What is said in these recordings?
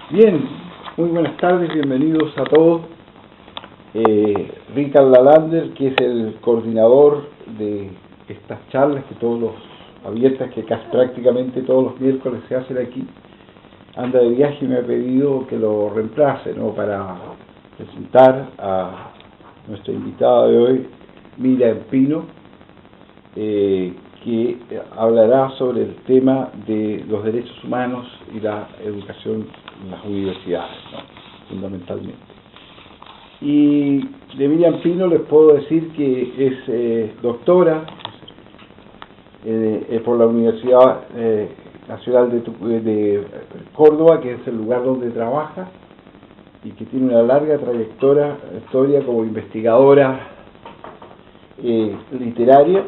Bien, muy buenas tardes, bienvenidos a todos. Richard Lalander, que es el coordinador de estas charlas abiertas que casi prácticamente todos los miércoles se hacen aquí, anda de viaje y me ha pedido que lo reemplace, ¿no?, para presentar a nuestra invitada de hoy, Miriam Pino, que hablará sobre el tema de los derechos humanos y la educación en las universidades, ¿no?, fundamentalmente. Y de Miriam Pino les puedo decir que es doctora por la Universidad Nacional de Córdoba, que es el lugar donde trabaja, y que tiene una larga trayectoria como investigadora literaria,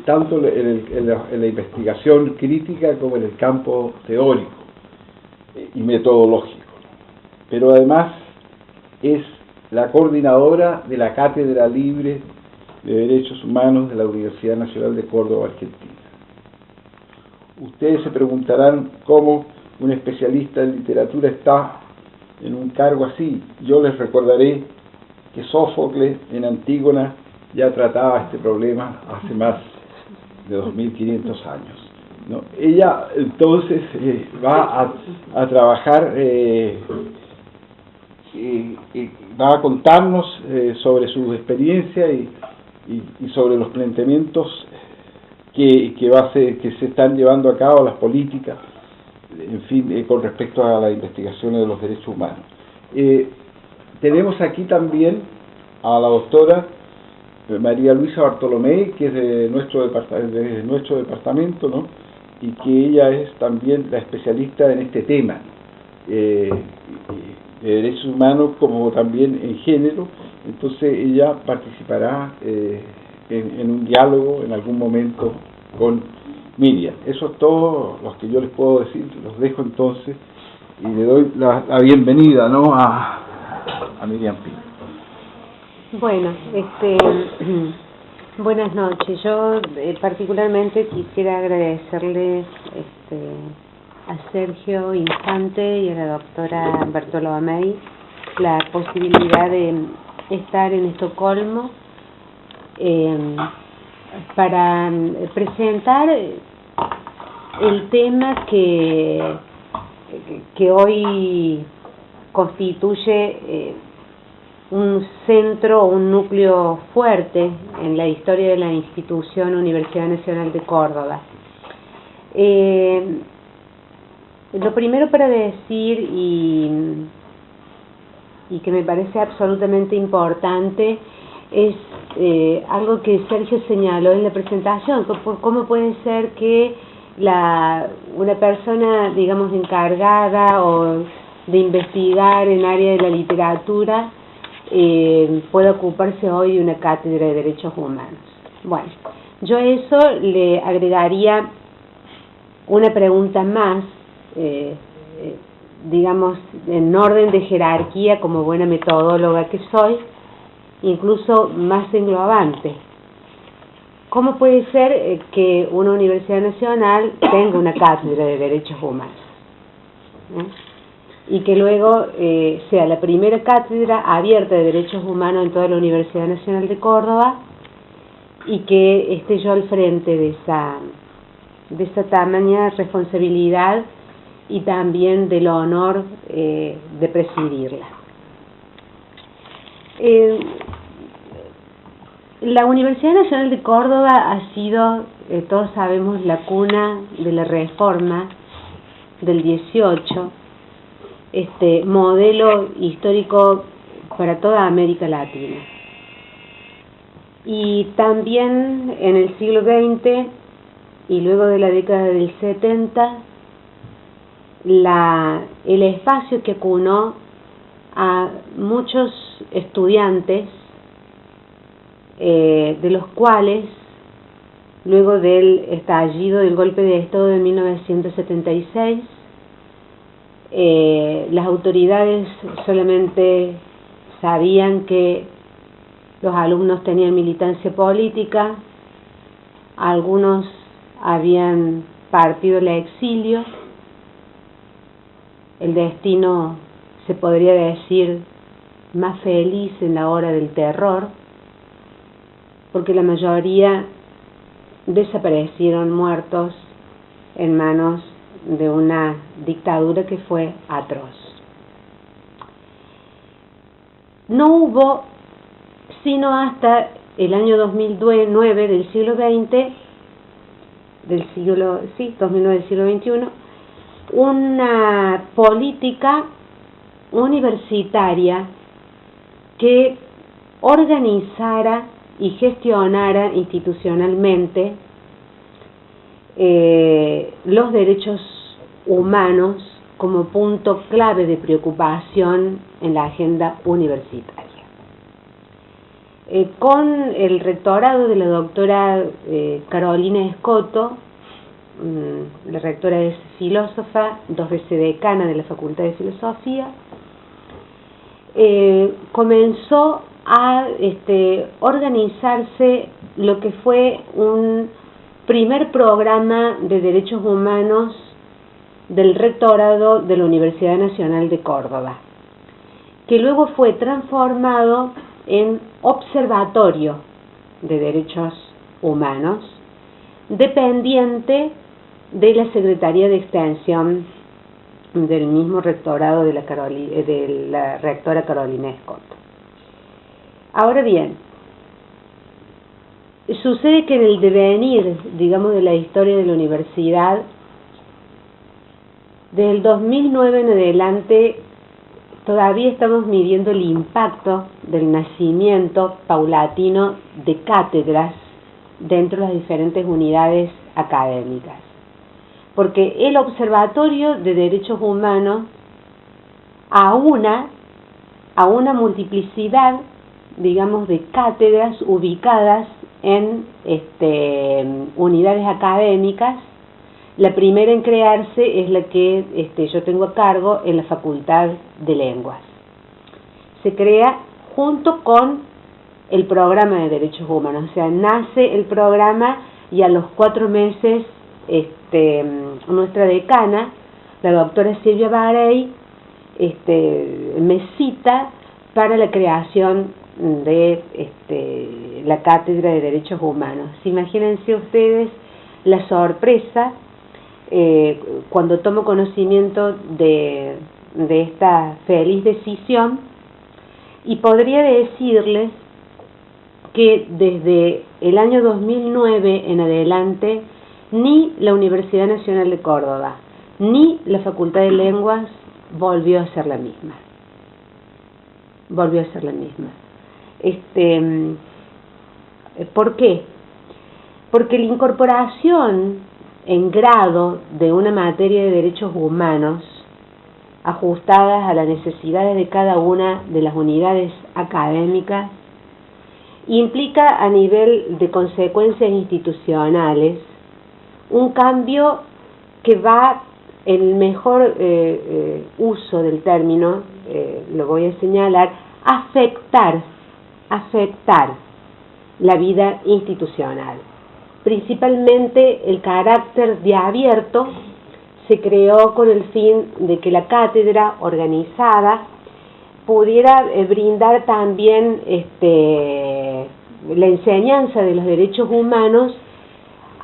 tanto en la investigación crítica como en el campo teórico y metodológico. Pero además es la coordinadora de la Cátedra Libre de Derechos Humanos de la Universidad Nacional de Córdoba, Argentina. Ustedes se preguntarán cómo un especialista en literatura está en un cargo así. Yo les recordaré que Sófocles en Antígona ya trataba este problema hace más de 2500 años, ¿no? Ella entonces va a trabajar, va a contarnos sobre su experiencia y sobre los planteamientos que se están llevando a cabo, las políticas, en fin, con respecto a la investigación de los derechos humanos. Tenemos aquí también a la doctora María Luisa Bartolomé, que es de nuestro departamento, ¿no?, y que ella es también la especialista en este tema, de derechos humanos como también en género. Entonces ella participará en un diálogo en algún momento con Miriam. Eso es todo lo que yo les puedo decir. Los dejo entonces y le doy la bienvenida, ¿no?, a Miriam Pino. Bueno, buenas noches. Yo particularmente quisiera agradecerle a Sergio Infante y a la doctora Bartolomé la posibilidad de estar en Estocolmo para presentar el tema que hoy constituye un centro, un núcleo fuerte en la historia de la institución Universidad Nacional de Córdoba. Lo primero para decir, y que me parece absolutamente importante, es algo que Sergio señaló en la presentación: cómo puede ser que una persona, digamos, encargada o de investigar en área de la literatura pueda ocuparse hoy de una cátedra de derechos humanos. Bueno, yo a eso le agregaría una pregunta más, digamos, en orden de jerarquía, como buena metodóloga que soy, incluso más englobante. ¿Cómo puede ser que una universidad nacional tenga una cátedra de derechos humanos, y que luego sea la primera cátedra abierta de derechos humanos en toda la Universidad Nacional de Córdoba, y que esté yo al frente de esa tamaña responsabilidad y también del honor de presidirla? La Universidad Nacional de Córdoba ha sido, todos sabemos, la cuna de la Reforma del 18, modelo histórico para toda América Latina. Y también en el siglo XX y luego de la década del 70, el espacio que acunó a muchos estudiantes, de los cuales, luego del estallido del golpe de Estado de 1976, las autoridades solamente sabían que los alumnos tenían militancia política, algunos habían partido al exilio. El destino, se podría decir, más feliz en la hora del terror, porque la mayoría desaparecieron muertos en manos de una dictadura que fue atroz. No hubo, sino hasta el año 2009 del siglo XX, 2009 del siglo XXI, una política universitaria que organizara y gestionara institucionalmente los derechos humanos como punto clave de preocupación en la agenda universitaria. Con el rectorado de la doctora Carolina Escoto, la rectora es filósofa, 2 veces decana de la Facultad de Filosofía, comenzó a organizarse lo que fue un primer programa de derechos humanos del rectorado de la Universidad Nacional de Córdoba, que luego fue transformado en Observatorio de Derechos Humanos, dependiente de la Secretaría de Extensión del mismo rectorado de la rectora Carolina Escoto. Ahora bien, sucede que en el devenir, digamos, de la historia de la universidad, desde el 2009 en adelante, todavía estamos midiendo el impacto del nacimiento paulatino de cátedras dentro de las diferentes unidades académicas. Porque el Observatorio de Derechos Humanos aúna a una multiplicidad, digamos, de cátedras ubicadas en unidades académicas. La primera en crearse es la que yo tengo a cargo en la Facultad de Lenguas. Se crea junto con el programa de Derechos Humanos, o sea, nace el programa y a los 4 meses nuestra decana, la doctora Silvia Barey, me cita para la creación de la Cátedra de Derechos Humanos. Imagínense ustedes la sorpresa cuando tomo conocimiento de esta feliz decisión, y podría decirles que desde el año 2009 en adelante ni la Universidad Nacional de Córdoba ni la Facultad de Lenguas volvió a ser la misma. ¿Por qué? Porque la incorporación en grado de una materia de derechos humanos ajustadas a las necesidades de cada una de las unidades académicas implica a nivel de consecuencias institucionales un cambio que va, en el mejor uso del término, lo voy a señalar, afectar la vida institucional. Principalmente el carácter de abierto se creó con el fin de que la cátedra organizada pudiera brindar también la enseñanza de los derechos humanos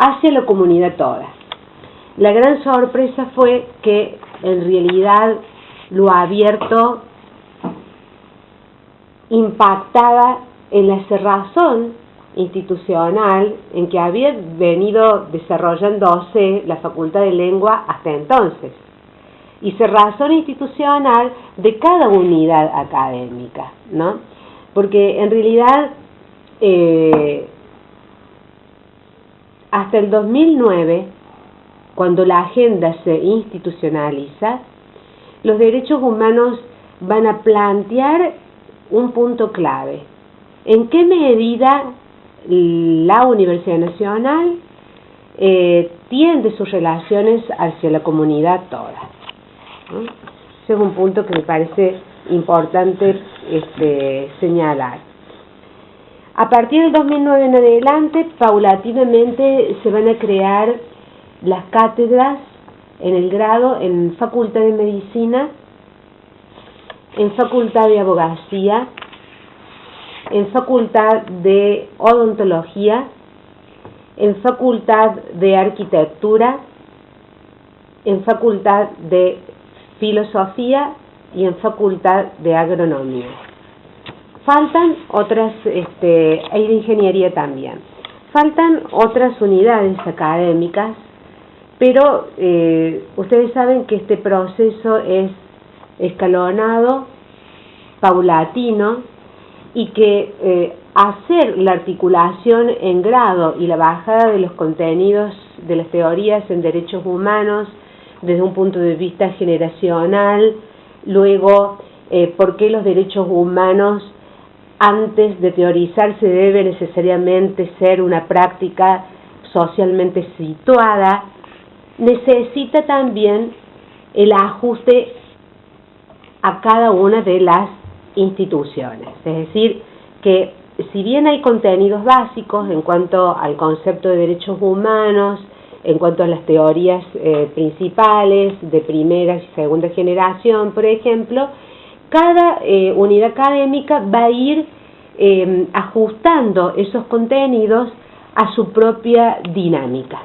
hacia la comunidad toda. La gran sorpresa fue que en realidad lo abierto impactaba en la cerrazón institucional en que había venido desarrollándose la Facultad de Lengua hasta entonces, y cerrazón institucional de cada unidad académica, ¿no? Porque en realidad hasta el 2009, cuando la agenda se institucionaliza, los derechos humanos van a plantear un punto clave. ¿En qué medida la Universidad Nacional tiende sus relaciones hacia la comunidad toda? ¿No? Ese es un punto que me parece importante señalar. A partir del 2009 en adelante, paulatinamente se van a crear las cátedras en el grado en Facultad de Medicina, en Facultad de Abogacía, en Facultad de Odontología, en Facultad de Arquitectura, en Facultad de Filosofía y en Facultad de Agronomía. Faltan otras, y de Ingeniería también. Faltan otras unidades académicas, pero ustedes saben que este proceso es escalonado, paulatino, y que hacer la articulación en grado y la bajada de los contenidos de las teorías en derechos humanos desde un punto de vista generacional, luego por qué los derechos humanos antes de teorizarse debe necesariamente ser una práctica socialmente situada, necesita también el ajuste a cada una de las instituciones. Es decir, que si bien hay contenidos básicos en cuanto al concepto de derechos humanos, en cuanto a las teorías principales de primera y segunda generación, por ejemplo, cada unidad académica va a ir ajustando esos contenidos a su propia dinámica.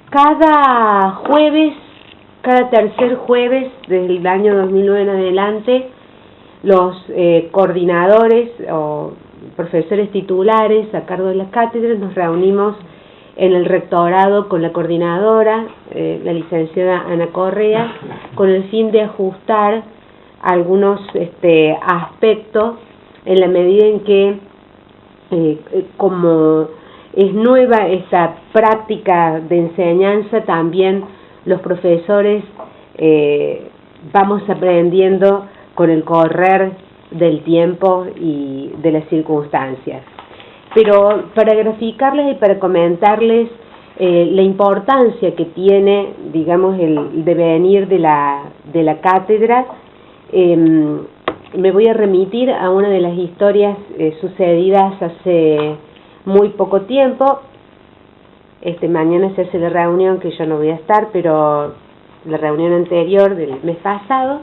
Cada jueves, cada tercer jueves desde el año 2009 en adelante, los coordinadores o profesores titulares a cargo de las cátedras nos reunimos en el rectorado con la coordinadora, la licenciada Ana Correa, con el fin de ajustar algunos aspectos en la medida en que, como es nueva esta práctica de enseñanza, también los profesores vamos aprendiendo con el correr del tiempo y de las circunstancias. Pero para graficarles y para comentarles la importancia que tiene, digamos, el devenir de la cátedra, me voy a remitir a una de las historias sucedidas hace muy poco tiempo. Mañana se hace la reunión, que yo no voy a estar, pero la reunión anterior del mes pasado,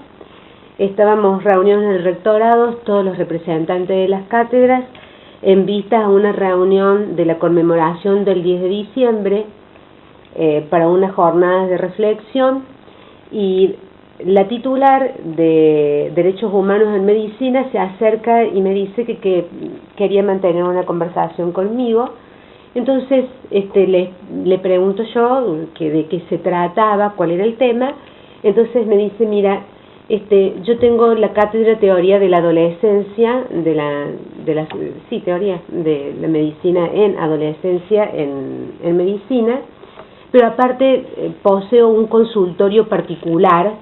estábamos reunidos en el rectorado, todos los representantes de las cátedras, en vista a una reunión de la conmemoración del 10 de diciembre para unas jornadas de reflexión, y la titular de Derechos Humanos en Medicina se acerca y me dice que quería mantener una conversación conmigo. Entonces le pregunto yo de qué se trataba, cuál era el tema. Entonces me dice, mira, yo tengo la cátedra Teoría de la Adolescencia, teoría de la medicina en adolescencia en medicina, pero aparte poseo un consultorio particular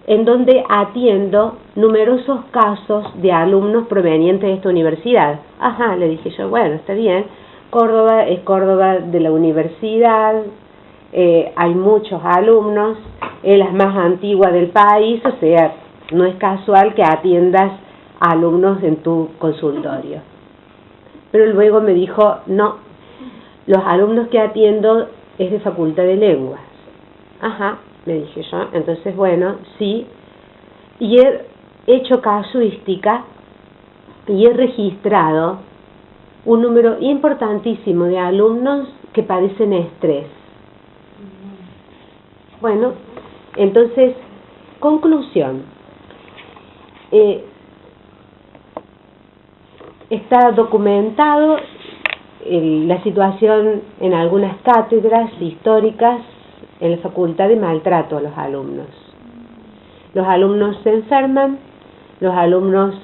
en donde atiendo numerosos casos de alumnos provenientes de esta universidad. Ajá, le dije yo, bueno, está bien, Córdoba es Córdoba de la universidad, hay muchos alumnos, es la más antigua del país, o sea, no es casual que atiendas alumnos en tu consultorio. Pero luego me dijo, no, los alumnos que atiendo es de Facultad de Lenguas. Ajá, le dije yo, entonces bueno, sí, y he hecho casuística y he registrado un número importantísimo de alumnos que padecen estrés. Bueno, entonces, conclusión. Está documentado la situación en algunas cátedras históricas en la facultad de maltrato a los alumnos. Los alumnos se enferman, los alumnos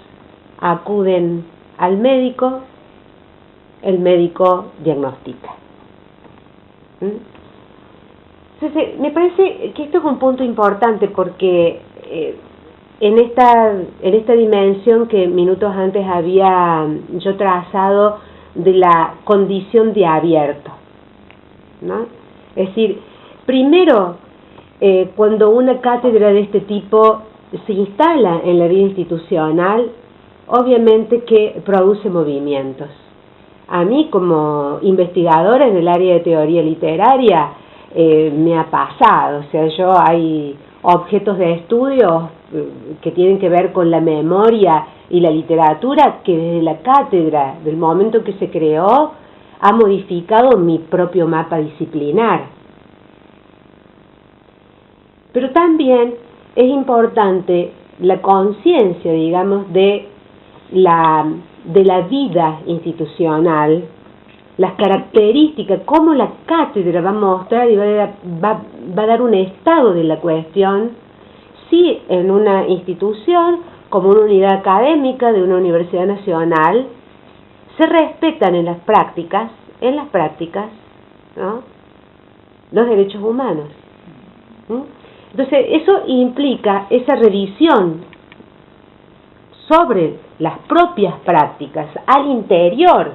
acuden al médico, el médico diagnostica. Entonces, me parece que esto es un punto importante porque en esta dimensión que minutos antes había yo trazado de la condición de abierto, ¿no? Es decir, primero, cuando una cátedra de este tipo se instala en la vida institucional, obviamente que produce movimientos. a mí como investigadora en el área de teoría literaria me ha pasado. O sea, hay objetos de estudio que tienen que ver con la memoria y la literatura que desde la cátedra, del momento que se creó, ha modificado mi propio mapa disciplinar. Pero también es importante la conciencia, digamos, de la vida institucional, las características, cómo la cátedra va a mostrar y va a dar un estado de la cuestión, si en una institución, como una unidad académica de una universidad nacional, se respetan en las prácticas, ¿no?, los derechos humanos. Entonces, eso implica esa revisión sobre las propias prácticas, al interior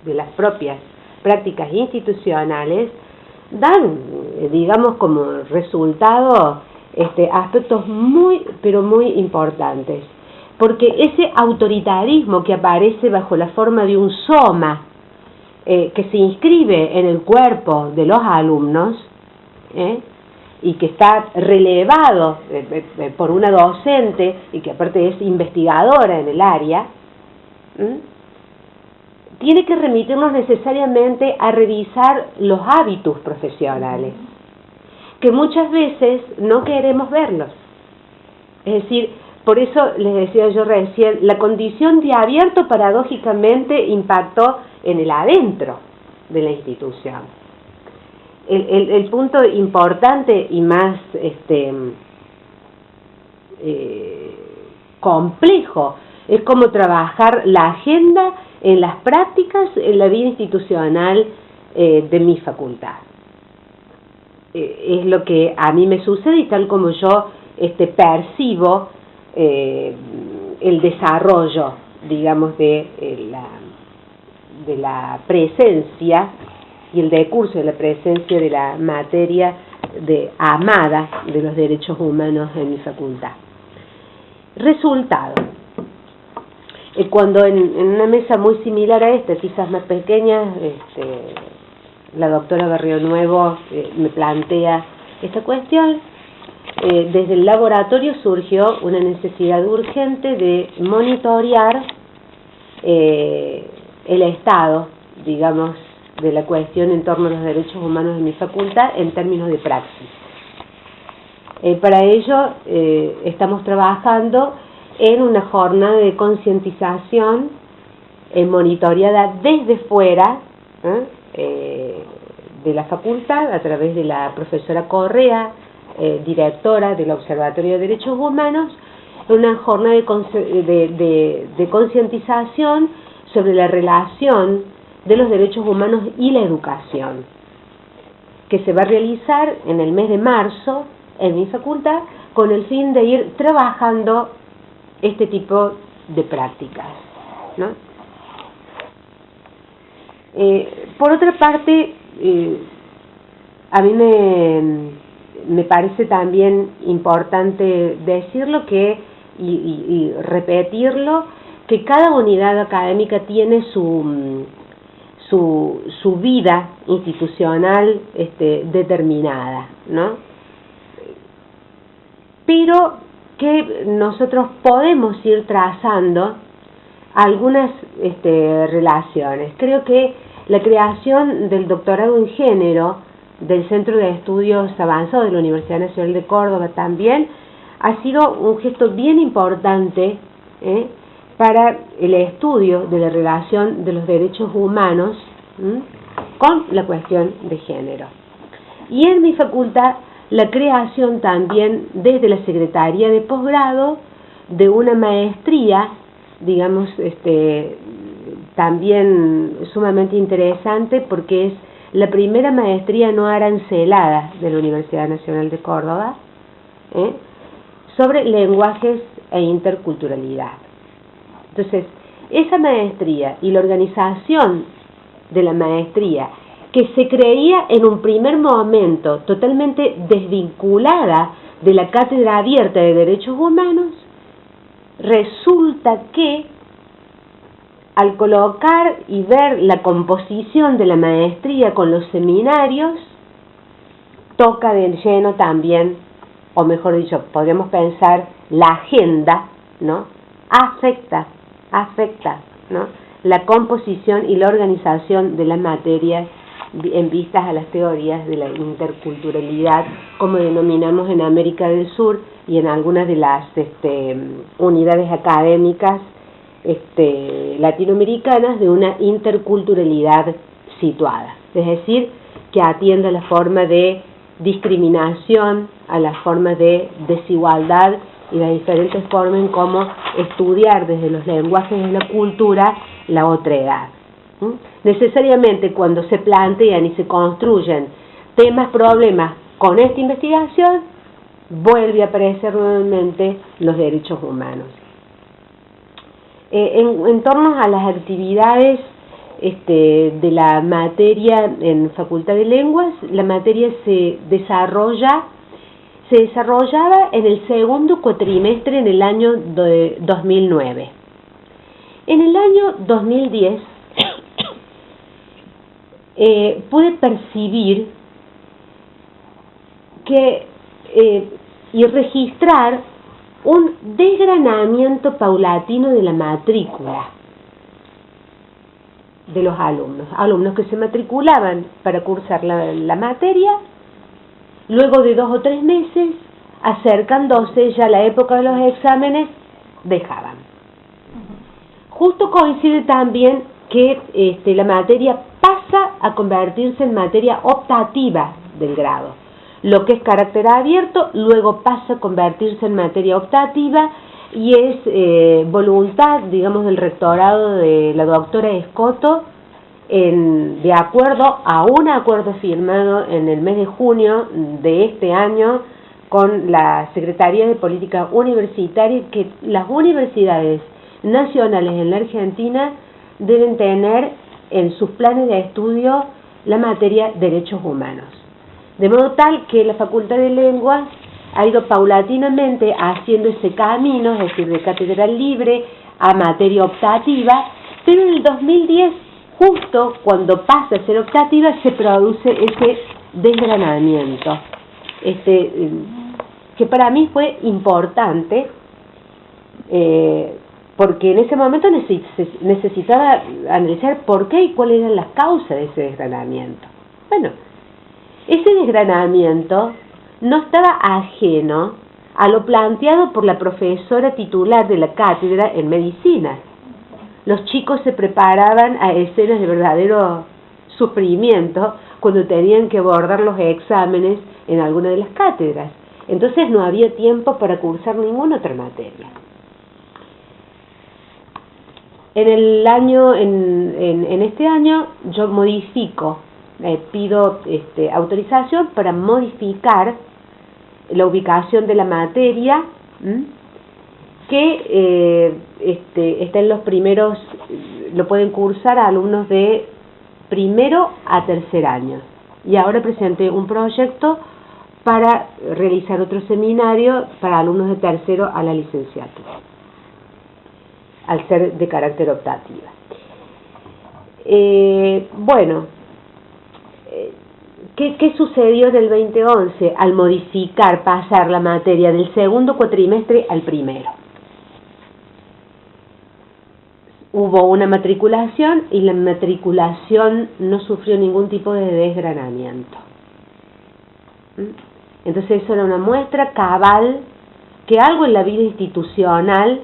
de las propias prácticas institucionales, dan, digamos, como resultado aspectos muy, pero muy importantes. Porque ese autoritarismo que aparece bajo la forma de un soma, que se inscribe en el cuerpo de los alumnos, y que está relevado por una docente y que aparte es investigadora en el área, tiene que remitirnos necesariamente a revisar los hábitos profesionales, que muchas veces no queremos verlos. Es decir, por eso les decía yo recién, la condición de abierto paradójicamente impactó en el adentro de la institución. El punto importante y más complejo es cómo trabajar la agenda en las prácticas en la vida institucional de mi facultad. Es lo que a mí me sucede y tal como yo percibo el desarrollo, digamos, de la presencia y el decurso de la presencia de la materia amada de los derechos humanos en mi facultad. Resultado. Cuando en una mesa muy similar a esta, quizás más pequeña, la doctora Barrionuevo me plantea esta cuestión, desde el laboratorio surgió una necesidad urgente de monitorear el estado, digamos, de la cuestión en torno a los derechos humanos en mi facultad en términos de praxis. Para ello estamos trabajando en una jornada de concientización monitoreada desde fuera de la facultad a través de la profesora Correa, directora del Observatorio de Derechos Humanos, una jornada de concientización sobre la relación de los derechos humanos y la educación, que se va a realizar en el mes de marzo en mi facultad con el fin de ir trabajando este tipo de prácticas, ¿no? Por otra parte, a mí me parece también importante decirlo y repetirlo, que cada unidad académica tiene su vida institucional determinada, ¿no? Pero que nosotros podemos ir trazando algunas relaciones. Creo que la creación del doctorado en género del Centro de Estudios Avanzados de la Universidad Nacional de Córdoba también ha sido un gesto bien importante para el estudio de la relación de los derechos humanos con la cuestión de género. Y en mi facultad, la creación también desde la Secretaría de Posgrado de una maestría, digamos, también sumamente interesante porque es la primera maestría no arancelada de la Universidad Nacional de Córdoba, sobre lenguajes e interculturalidad. Entonces, esa maestría y la organización de la maestría, que se creía en un primer momento totalmente desvinculada de la Cátedra Abierta de Derechos Humanos, resulta que al colocar y ver la composición de la maestría con los seminarios, toca de lleno también, o mejor dicho, podríamos pensar la agenda, ¿no? Afecta, ¿no? La composición y la organización de las materias en vistas a las teorías de la interculturalidad, como denominamos en América del Sur y en algunas de las unidades académicas latinoamericanas, de una interculturalidad situada, es decir, que atiende a la forma de discriminación, a las formas de desigualdad y las diferentes formas en cómo estudiar desde los lenguajes de la cultura la otredad. Necesariamente cuando se plantean y se construyen temas, problemas con esta investigación, vuelve a aparecer nuevamente los derechos humanos. En torno a las actividades de la materia en Facultad de Lenguas, la materia se desarrollaba en el segundo cuatrimestre en el año 2009. En el año 2010 pude percibir que y registrar un desgranamiento paulatino de la matrícula de los alumnos que se matriculaban para cursar la materia, luego de 2 o 3 meses, acercándose ya a la época de los exámenes, dejaban. Justo coincide también que la materia pasa a convertirse en materia optativa del grado. Lo que es carácter abierto, luego pasa a convertirse en materia optativa y es voluntad, digamos, del rectorado de la doctora Escoto, de acuerdo a un acuerdo firmado en el mes de junio de este año con la Secretaría de Política Universitaria, que las universidades nacionales en la Argentina deben tener en sus planes de estudio la materia derechos humanos. De modo tal que la Facultad de Lenguas ha ido paulatinamente haciendo ese camino, es decir, de cátedra libre a materia optativa, pero en el 2010, justo cuando pasa a ser optativa, se produce ese desgranamiento, que para mí fue importante, porque en ese momento necesitaba analizar por qué y cuáles eran las causas de ese desgranamiento. Bueno, ese desgranamiento no estaba ajeno a lo planteado por la profesora titular de la cátedra en medicina. Los chicos se preparaban a escenas de verdadero sufrimiento cuando tenían que abordar los exámenes en alguna de las cátedras. Entonces no había tiempo para cursar ninguna otra materia. En este año yo modifico, pido autorización para modificar la ubicación de la materia, que está en los primeros, lo pueden cursar a alumnos de primero a tercer año. Y ahora presenté un proyecto para realizar otro seminario para alumnos de tercero a la licenciatura, al ser de carácter optativa. Bueno, ¿qué sucedió en el 2011 al modificar, pasar la materia del segundo cuatrimestre al primero? Hubo una matriculación y la matriculación no sufrió ningún tipo de desgranamiento. Entonces eso era una muestra cabal que algo en la vida institucional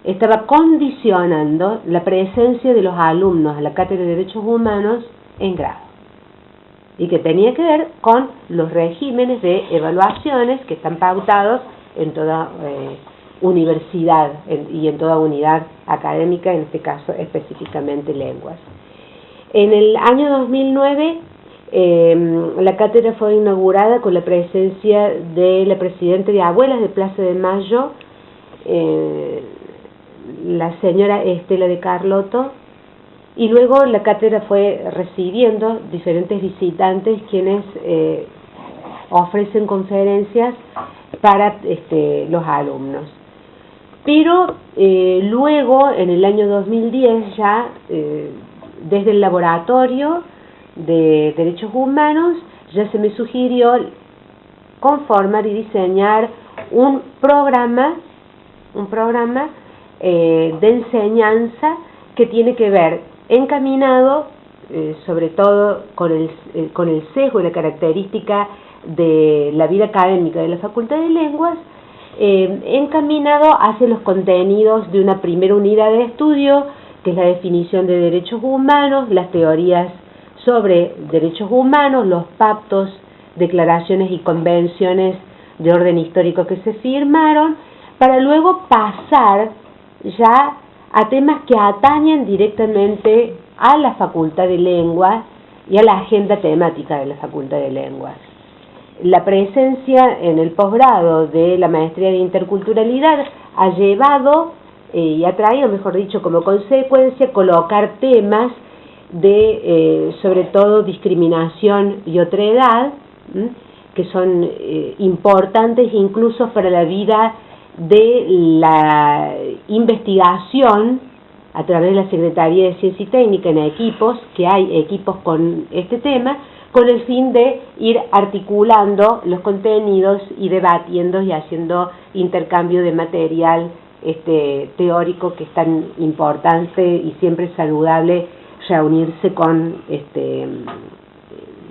estaba condicionando la presencia de los alumnos a la Cátedra de Derechos Humanos en grado, y que tenía que ver con los regímenes de evaluaciones que están pautados en toda universidad y en toda unidad académica, en este caso específicamente lenguas. En el año 2009 la cátedra fue inaugurada con la presencia de la presidenta de Abuelas de Plaza de Mayo, la señora Estela de Carlotto, y luego la cátedra fue recibiendo diferentes visitantes quienes ofrecen conferencias para los alumnos. Pero luego, en el año 2010, ya desde el Laboratorio de Derechos Humanos, ya se me sugirió conformar y diseñar un programa de enseñanza que tiene que ver encaminado sobre todo con el sesgo y la característica de la vida académica de la Facultad de Lenguas, encaminado hacia los contenidos de una primera unidad de estudio, que es la definición de derechos humanos, las teorías sobre derechos humanos, los pactos, declaraciones y convenciones de orden histórico que se firmaron, para luego pasar ya a temas que atañen directamente a la Facultad de Lenguas y a la agenda temática de la Facultad de Lenguas. La presencia en el posgrado de la maestría de interculturalidad ha llevado y ha traído, mejor dicho, como consecuencia, colocar temas de, sobre todo, discriminación y otredad, que son importantes incluso para la vida de la investigación a través de la Secretaría de Ciencia y Técnica en equipos, que hay equipos con este tema, con el fin de ir articulando los contenidos y debatiendo y haciendo intercambio de material teórico, que es tan importante y siempre saludable reunirse con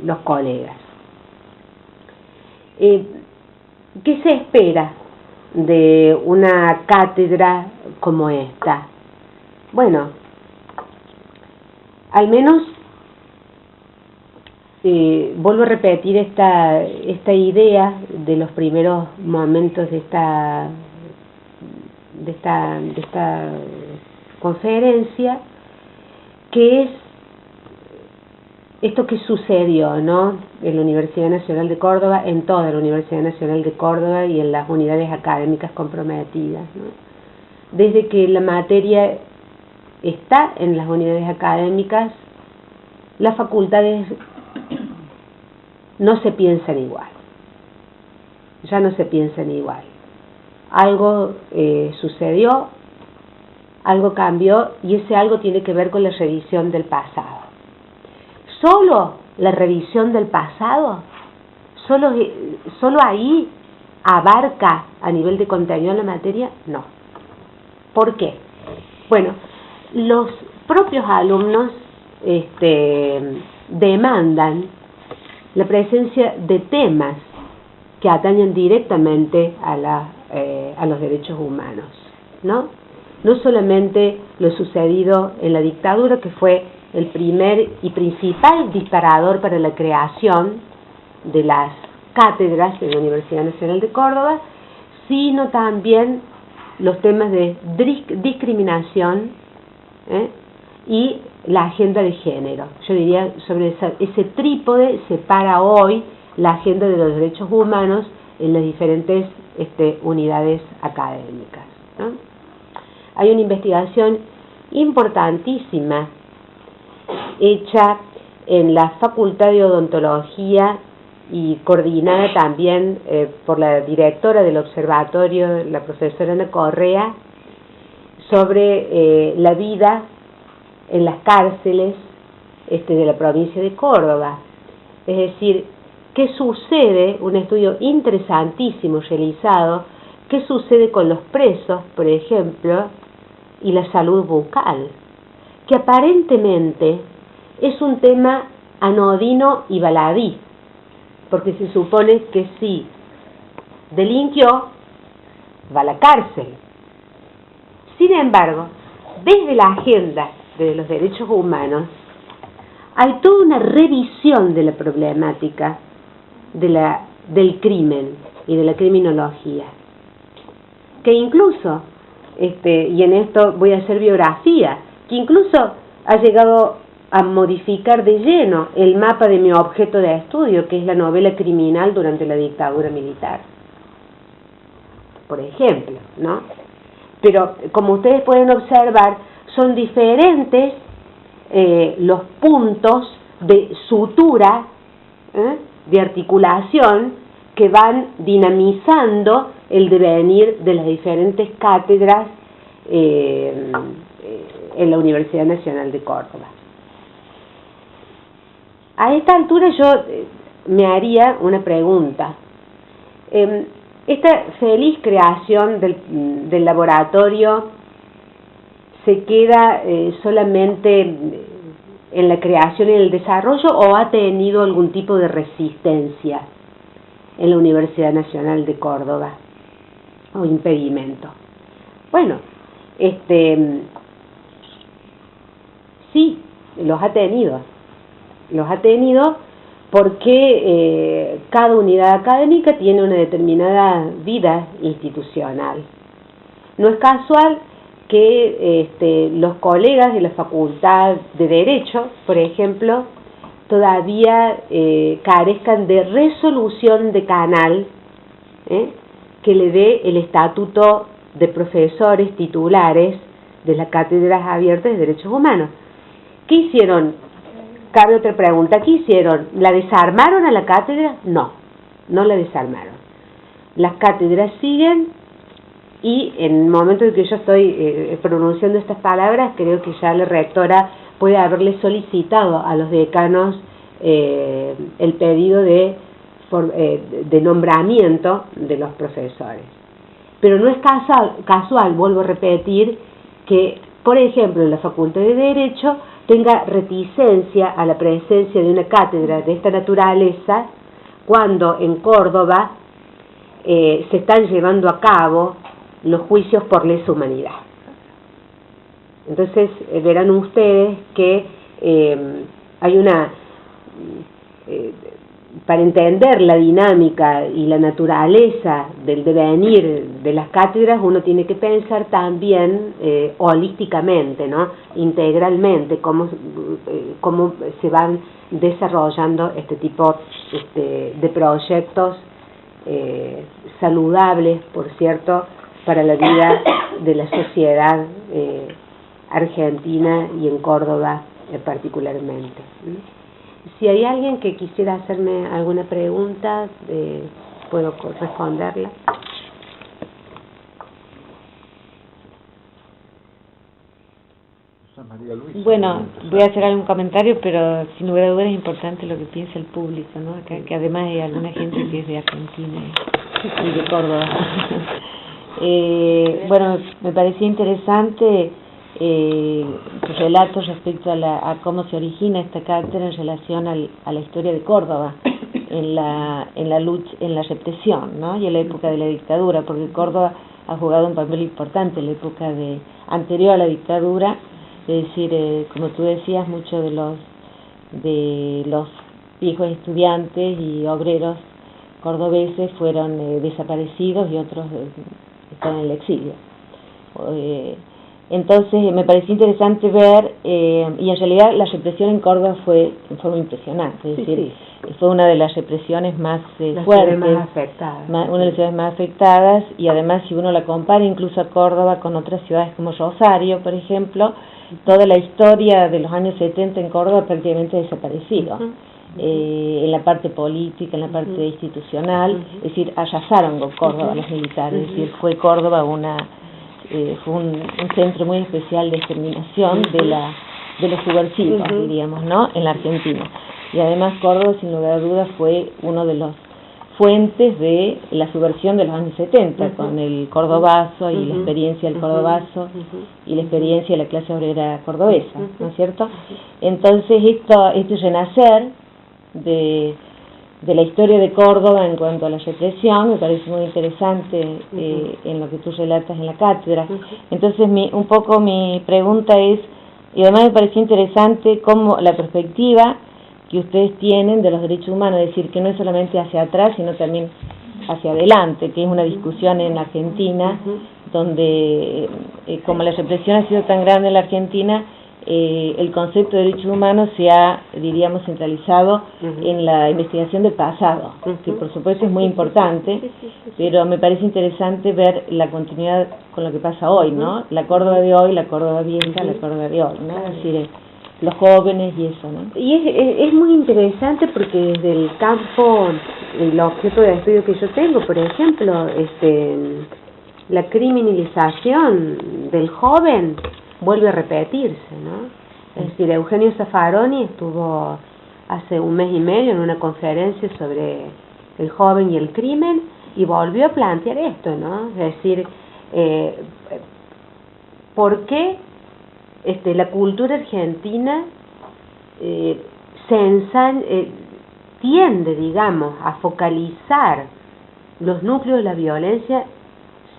los colegas. ¿Qué se espera de una cátedra como esta? Bueno, al menos vuelvo a repetir esta idea de los primeros momentos de esta conferencia, que es esto que sucedió, ¿no?, en la Universidad Nacional de Córdoba, en toda la Universidad Nacional de Córdoba y en las unidades académicas comprometidas, ¿no? Desde que la materia está en las unidades académicas, las facultades no se piensan igual, ya no se piensan igual. Algo sucedió, algo cambió, y ese algo tiene que ver con la revisión del pasado. Solo la revisión del pasado, solo ahí abarca a nivel de contenido la materia, no. ¿Por qué? Bueno, los propios alumnos demandan la presencia de temas que atañen directamente a los derechos humanos, ¿no? No solamente lo sucedido en la dictadura, que fue el primer y principal disparador para la creación de las cátedras de la Universidad Nacional de Córdoba, sino también los temas de discriminación y la agenda de género. Yo diría, sobre ese trípode se para hoy la agenda de los derechos humanos en las diferentes unidades académicas, ¿no? Hay una investigación importantísima hecha en la Facultad de Odontología y coordinada también por la directora del observatorio, la profesora Ana Correa, sobre la vida en las cárceles de la provincia de Córdoba. Es decir, ¿qué sucede? Un estudio interesantísimo realizado. ¿Qué sucede con los presos, por ejemplo, y la salud bucal? Que aparentemente es un tema anodino y baladí, porque se supone que si delinquió, va a la cárcel. Sin embargo, desde la agenda de los derechos humanos, hay toda una revisión de la problemática del crimen y de la criminología, que incluso, y en esto voy a hacer biografía, que incluso ha llegado a modificar de lleno el mapa de mi objeto de estudio, que es la novela criminal durante la dictadura militar, por ejemplo, ¿no? Pero como ustedes pueden observar, son diferentes los puntos de sutura, de articulación, que van dinamizando el devenir de las diferentes cátedras en la Universidad Nacional de Córdoba. A esta altura yo me haría una pregunta. Esta feliz creación del laboratorio se queda solamente en la creación y el desarrollo, o ha tenido algún tipo de resistencia en la Universidad Nacional de Córdoba o impedimento. Bueno, sí, los ha tenido porque cada unidad académica tiene una determinada vida institucional. No es casual que los colegas de la Facultad de Derecho, por ejemplo, todavía carezcan de resolución de canal que le dé el estatuto de profesores titulares de las cátedras abiertas de derechos humanos. ¿Qué hicieron? Cabe otra pregunta. ¿Qué hicieron? ¿La desarmaron a la cátedra? No, no la desarmaron. Las cátedras siguen, y en el momento en que yo estoy pronunciando estas palabras, creo que ya la rectora puede haberle solicitado a los decanos el pedido de nombramiento de los profesores. Pero no es casual, vuelvo a repetir, que, por ejemplo, en la Facultad de Derecho tenga reticencia a la presencia de una cátedra de esta naturaleza, cuando en Córdoba se están llevando a cabo los juicios por lesa humanidad. Entonces verán ustedes que hay una... para entender la dinámica y la naturaleza del devenir de las cátedras, uno tiene que pensar también holísticamente, ¿no? Integralmente, cómo se van desarrollando este tipo de proyectos saludables, por cierto, para la vida de la sociedad argentina y en Córdoba particularmente. Si hay alguien que quisiera hacerme alguna pregunta, puedo responderla. Bueno, voy a hacer algún comentario, pero sin lugar a dudas es importante lo que piensa el público, ¿no? Que además hay alguna gente que es de Argentina y de Córdoba. Bueno, me parecía interesante tus relatos respecto a cómo se origina esta cátedra en relación a la historia de Córdoba en la lucha, en la represión, ¿no? Y en la época de la dictadura, porque Córdoba ha jugado un papel importante en la época anterior a la dictadura. Es decir, como tú decías, muchos de los viejos estudiantes y obreros cordobeses fueron desaparecidos y otros están en el exilio. Entonces me pareció interesante ver, y en realidad la represión en Córdoba fue en forma impresionante, es decir, fue una de las represiones más fuertes, más afectadas. Una de las ciudades más afectadas, y además si uno la compara incluso a Córdoba con otras ciudades como Rosario, por ejemplo, toda la historia de los años 70 en Córdoba prácticamente ha desaparecido. En la parte política, en la parte institucional, es decir, arrasaron con Córdoba los militares, es decir, fue Córdoba fue un centro muy especial de exterminación de los subversivos, diríamos, ¿no?, en la Argentina. Y además Córdoba, sin lugar a dudas, fue uno de los fuentes de la subversión de los años 70, con el cordobazo y la experiencia del cordobazo y la experiencia de la clase obrera cordobesa, ¿no es cierto? Entonces este renacer de la historia de Córdoba en cuanto a la represión me parece muy interesante en lo que tú relatas en la cátedra. Entonces un poco mi pregunta es, y además me pareció interesante cómo la perspectiva que ustedes tienen de los derechos humanos, es decir, que no es solamente hacia atrás, sino también hacia adelante, que es una discusión en Argentina, donde como la represión ha sido tan grande en la Argentina, el concepto de derechos humanos se ha, diríamos, centralizado en la investigación del pasado, que por supuesto es muy importante, pero me parece interesante ver la continuidad con lo que pasa hoy, ¿no? La Córdoba de hoy, la Córdoba vieja, la Córdoba de hoy, ¿no? Es decir, los jóvenes y eso, ¿no? Y es muy interesante porque desde el campo, el objeto de estudio que yo tengo, por ejemplo, la criminalización del joven vuelve a repetirse, ¿no? Es decir, Eugenio Zaffaroni estuvo hace un mes y medio en una conferencia sobre el joven y el crimen y volvió a plantear esto, ¿no? Es decir, ¿por qué la cultura argentina tiende, digamos, a focalizar los núcleos de la violencia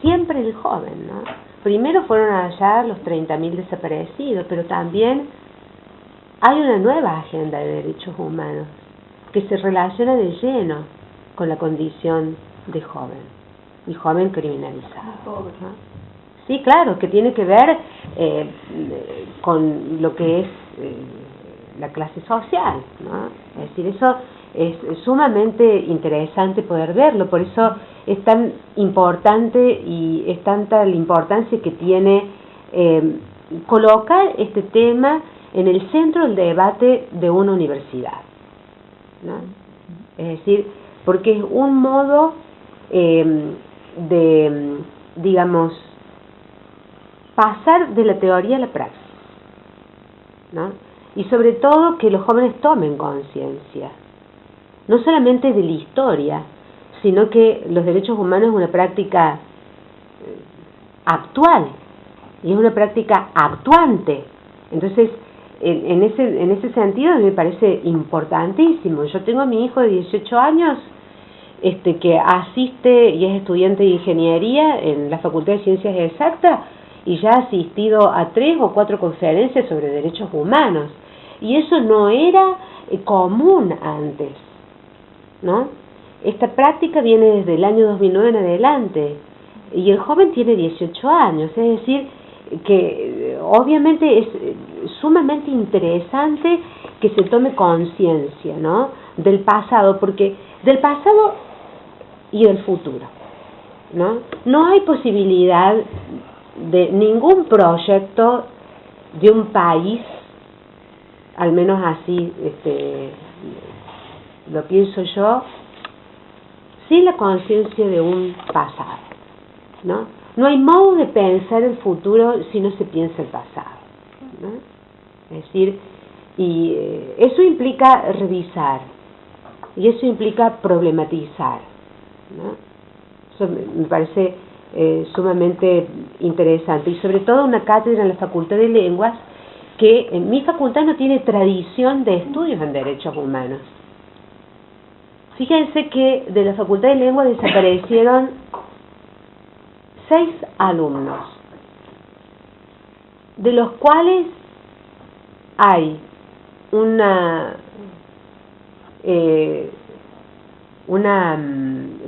siempre en el joven, ¿no? Primero fueron a hallar los 30.000 desaparecidos, pero también hay una nueva agenda de derechos humanos que se relaciona de lleno con la condición de joven, y joven criminalizado, ¿no? Sí, claro, que tiene que ver con lo que es la clase social, ¿no? Es decir, eso es sumamente interesante poder verlo, por eso es tan importante y es tanta la importancia que tiene colocar este tema en el centro del debate de una universidad, ¿no? Es decir, porque es un modo de, digamos, pasar de la teoría a la praxis, ¿no? Y sobre todo que los jóvenes tomen conciencia, no solamente de la historia, sino que los derechos humanos es una práctica actual y es una práctica actuante. Entonces, en ese sentido me parece importantísimo. Yo tengo a mi hijo de 18 años que asiste y es estudiante de ingeniería en la Facultad de Ciencias Exactas y ya ha asistido a 3 o 4 conferencias sobre derechos humanos. Y eso no era común antes, ¿no? Esta práctica viene desde el año 2009 en adelante y el joven tiene 18 años, es decir, que obviamente es sumamente interesante que se tome conciencia, ¿no?, del pasado, porque del pasado y del futuro, ¿no? No hay posibilidad de ningún proyecto de un país, al menos así lo pienso yo, sin la conciencia de un pasado, ¿no? No hay modo de pensar el futuro si no se piensa el pasado, ¿no? Es decir, y eso implica revisar, y eso implica problematizar, ¿no? Eso me parece sumamente interesante, y sobre todo una cátedra en la Facultad de Lenguas, que en mi facultad no tiene tradición de estudios en derechos humanos. Fíjense que de la Facultad de Lengua desaparecieron 6 alumnos, de los cuales hay una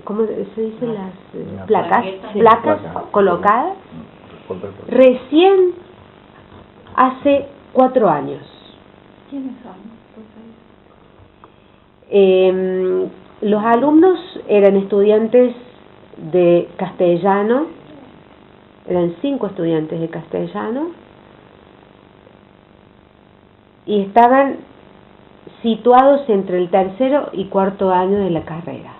¿cómo se dice? Las placas colocadas recién hace 4 años. ¿Quiénes son? Los alumnos eran estudiantes de castellano, eran 5 estudiantes de castellano y estaban situados entre el 3er y 4.º año de la carrera.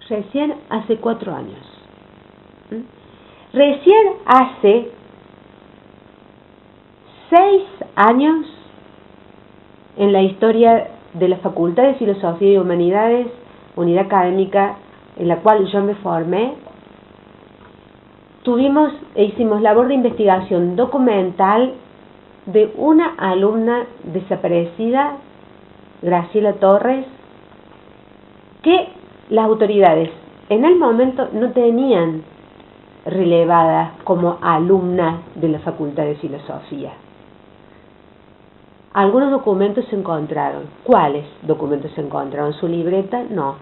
Recién hace 4 años. Recién hace 6 años en la historia de la Facultad de Filosofía y Humanidades, unidad académica en la cual yo me formé, tuvimos e hicimos labor de investigación documental de una alumna desaparecida, Graciela Torres, que las autoridades en el momento no tenían relevada como alumna de la Facultad de Filosofía. Algunos documentos se encontraron. ¿Cuáles documentos se encontraron? ¿Su libreta? No.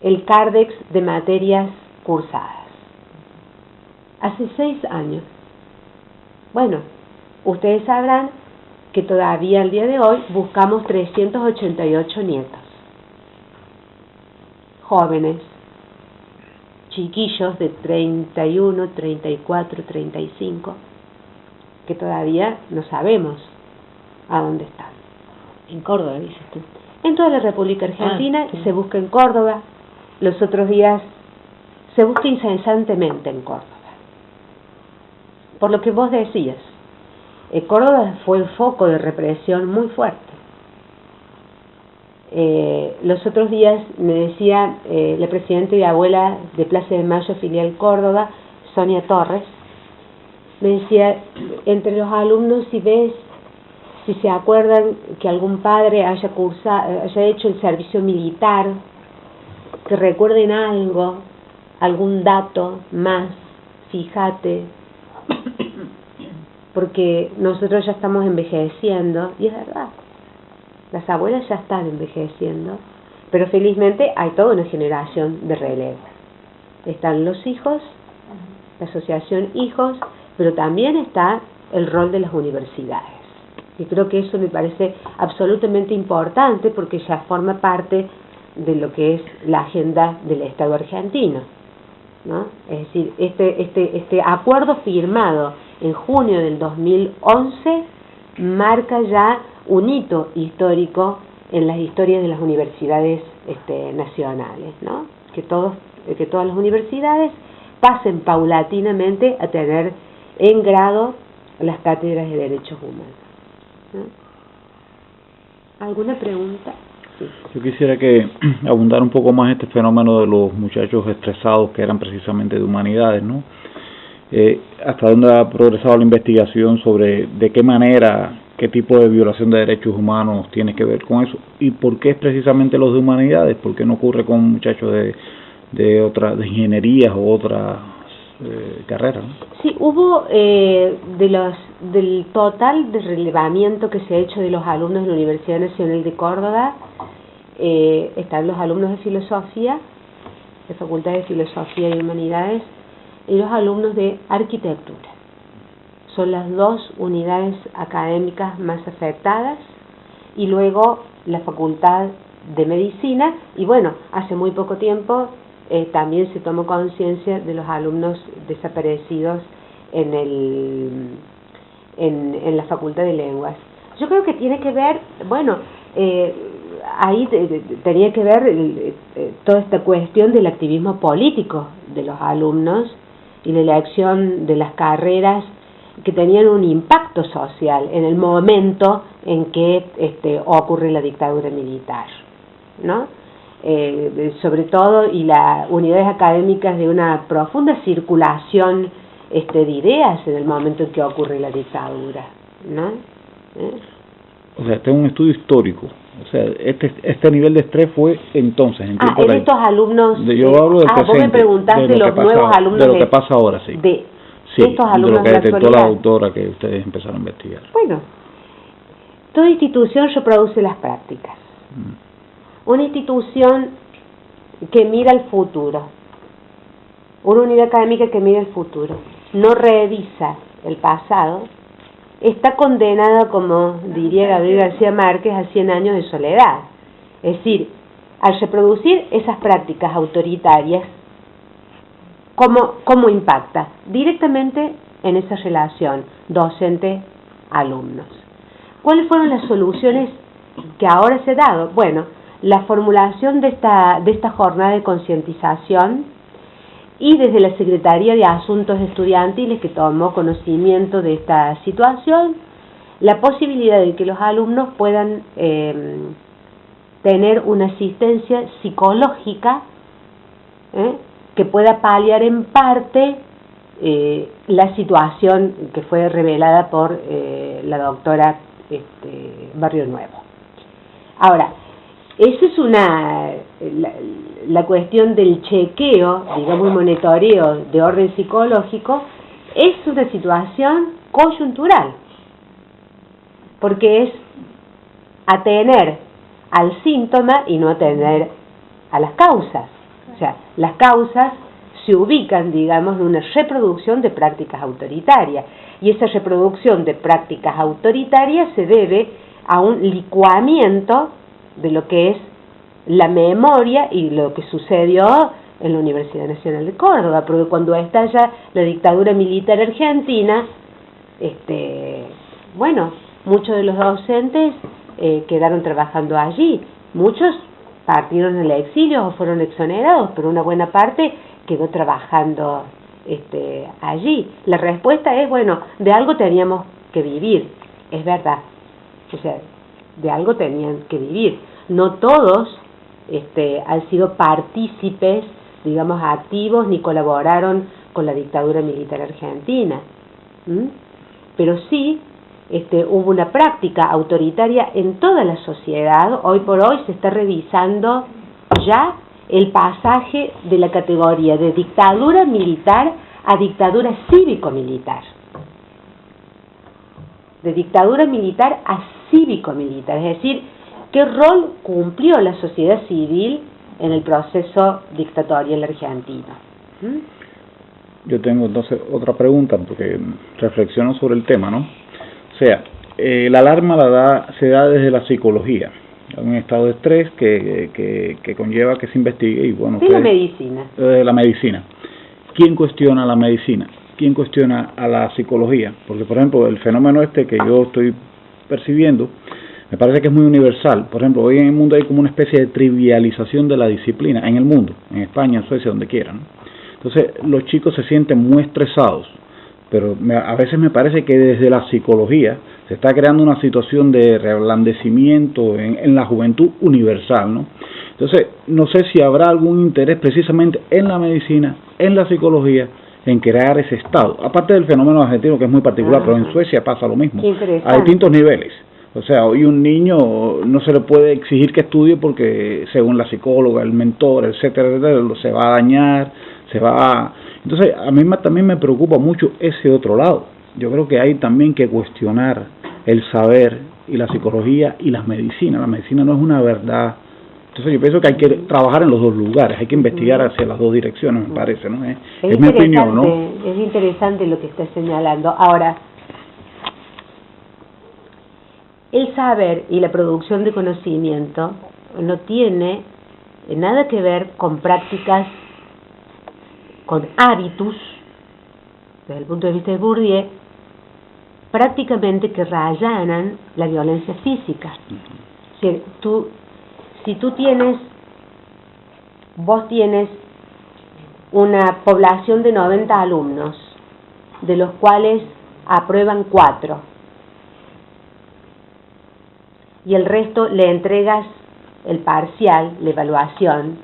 El Cardex de materias cursadas. Hace 6 años. Bueno, ustedes sabrán que todavía al día de hoy buscamos 388 nietos. Jóvenes. chiquillos de 31, 34, 35, que todavía no sabemos a dónde están. En Córdoba, dices tú. En toda la República Argentina Sí. se busca en Córdoba, los otros días se busca incesantemente en Córdoba. Por lo que vos decías, Córdoba fue el foco de represión muy fuerte. Los otros días me decía la presidenta y abuela de Plaza de Mayo, filial Córdoba, Sonia Torres, me decía, entre los alumnos, si se acuerdan que algún padre haya hecho el servicio militar, que recuerden algo, algún dato más, fíjate, porque nosotros ya estamos envejeciendo, y es verdad, las abuelas ya están envejeciendo, pero felizmente hay toda una generación de relevo. Están los hijos, la asociación Hijos, pero también está el rol de las universidades. Y creo que eso me parece absolutamente importante porque ya forma parte de lo que es la agenda del Estado argentino, ¿no? Es decir, este acuerdo firmado en junio del 2011 marca ya un hito histórico en las historias de las universidades nacionales, ¿no? Que todas las universidades pasen paulatinamente a tener en grado las cátedras de derechos humanos, ¿no? ¿Alguna pregunta? Sí. Yo quisiera que abundara un poco más este fenómeno de los muchachos estresados que eran precisamente de humanidades, ¿no? ¿Hasta dónde ha progresado la investigación sobre de qué manera, qué tipo de violación de derechos humanos tiene que ver con eso? ¿Y por qué es precisamente los de humanidades? ¿Por qué no ocurre con muchachos de ingenierías o otras carreras, ¿no? Sí, hubo del total de relevamiento que se ha hecho de los alumnos de la Universidad Nacional de Córdoba, están los alumnos de Filosofía, de Facultad de Filosofía y Humanidades, y los alumnos de Arquitectura. Son las dos unidades académicas más afectadas, y luego la Facultad de Medicina, y bueno, hace muy poco tiempo también se tomó conciencia de los alumnos desaparecidos en la Facultad de Lenguas. Yo creo que tiene que ver, bueno, ahí tenía que ver toda esta cuestión del activismo político de los alumnos y la elección de las carreras que tenían un impacto social en el momento en que ocurre la dictadura militar, ¿no? Sobre todo, y las unidades académicas de una profunda circulación de ideas en el momento en que ocurre la dictadura, ¿no? O sea, este es un estudio histórico. O sea, este nivel de estrés fue entonces, en tiempo en estos alumnos. Yo hablo del presente, vos me preguntaste de los nuevos alumnos de lo que pasa ahora, sí. Sí, estos alumnos de lo que detectó la la doctora que ustedes empezaron a investigar. Bueno, toda institución reproduce las prácticas. Una institución que mira al futuro, una unidad académica que mira el futuro, no revisa el pasado, está condenada, como diría Gabriel García Márquez, a 100 años de soledad. Es decir, al reproducir esas prácticas autoritarias, ¿cómo impacta? Directamente en esa relación docente-alumnos. ¿Cuáles fueron las soluciones que ahora se han dado? Bueno, la formulación de esta jornada de concientización, y desde la Secretaría de Asuntos Estudiantiles, que tomó conocimiento de esta situación, la posibilidad de que los alumnos puedan tener una asistencia psicológica que pueda paliar en parte la situación que fue revelada por la doctora Barrio Nuevo. Ahora, esa es la cuestión del chequeo, digamos, monitoreo de orden psicológico, es una situación coyuntural, porque es atener al síntoma y no atener a las causas. O sea, las causas se ubican, digamos, en una reproducción de prácticas autoritarias, y esa reproducción de prácticas autoritarias se debe a un licuamiento de lo que es la memoria y lo que sucedió en la Universidad Nacional de Córdoba, porque cuando estalla la dictadura militar argentina, bueno, muchos de los docentes quedaron trabajando allí, muchos partieron al exilio o fueron exonerados, pero una buena parte quedó trabajando allí. La respuesta es, bueno, de algo teníamos que vivir, es verdad, o sea, de algo tenían que vivir. No todos han sido partícipes, digamos, activos, ni colaboraron con la dictadura militar argentina, pero sí hubo una práctica autoritaria en toda la sociedad. Hoy por hoy se está revisando ya el pasaje de la categoría de dictadura militar a dictadura cívico-militar. De dictadura militar a cívico-militar, es decir, ¿qué rol cumplió la sociedad civil en el proceso dictatorial argentino? Yo tengo entonces otra pregunta, porque reflexiono sobre el tema, ¿no? O sea, la alarma se da desde la psicología, un estado de estrés que conlleva que se investigue y bueno... De la medicina. De la medicina. ¿Quién cuestiona la medicina? ¿Quién cuestiona a la psicología? Porque, por ejemplo, el fenómeno que yo estoy percibiendo, me parece que es muy universal. Por ejemplo, hoy en el mundo hay como una especie de trivialización de la disciplina, en el mundo, en España, en Suecia, donde quieran, ¿no? Entonces, los chicos se sienten muy estresados, pero a veces me parece que desde la psicología se está creando una situación de reblandecimiento en la juventud universal, ¿no? Entonces, no sé si habrá algún interés precisamente en la medicina, en la psicología, en crear ese estado. Aparte del fenómeno argentino, que es muy particular, pero en Suecia pasa lo mismo, a distintos niveles. O sea, hoy un niño no se le puede exigir que estudie porque, según la psicóloga, el mentor, etcétera, se va a dañar, Entonces, a mí también me preocupa mucho ese otro lado. Yo creo que hay también que cuestionar el saber y la psicología y las medicinas. La medicina no es una verdad. Entonces yo pienso que hay que trabajar en los dos lugares, hay que investigar hacia las dos direcciones, me parece, ¿no? Es mi opinión, ¿no? Es interesante lo que está señalando. Ahora, el saber y la producción de conocimiento no tiene nada que ver con prácticas, con hábitos, desde el punto de vista de Bourdieu, prácticamente que rayanan la violencia física. Si vos tienes una población de 90 alumnos, de los cuales aprueban 4, y el resto le entregas el parcial, la evaluación,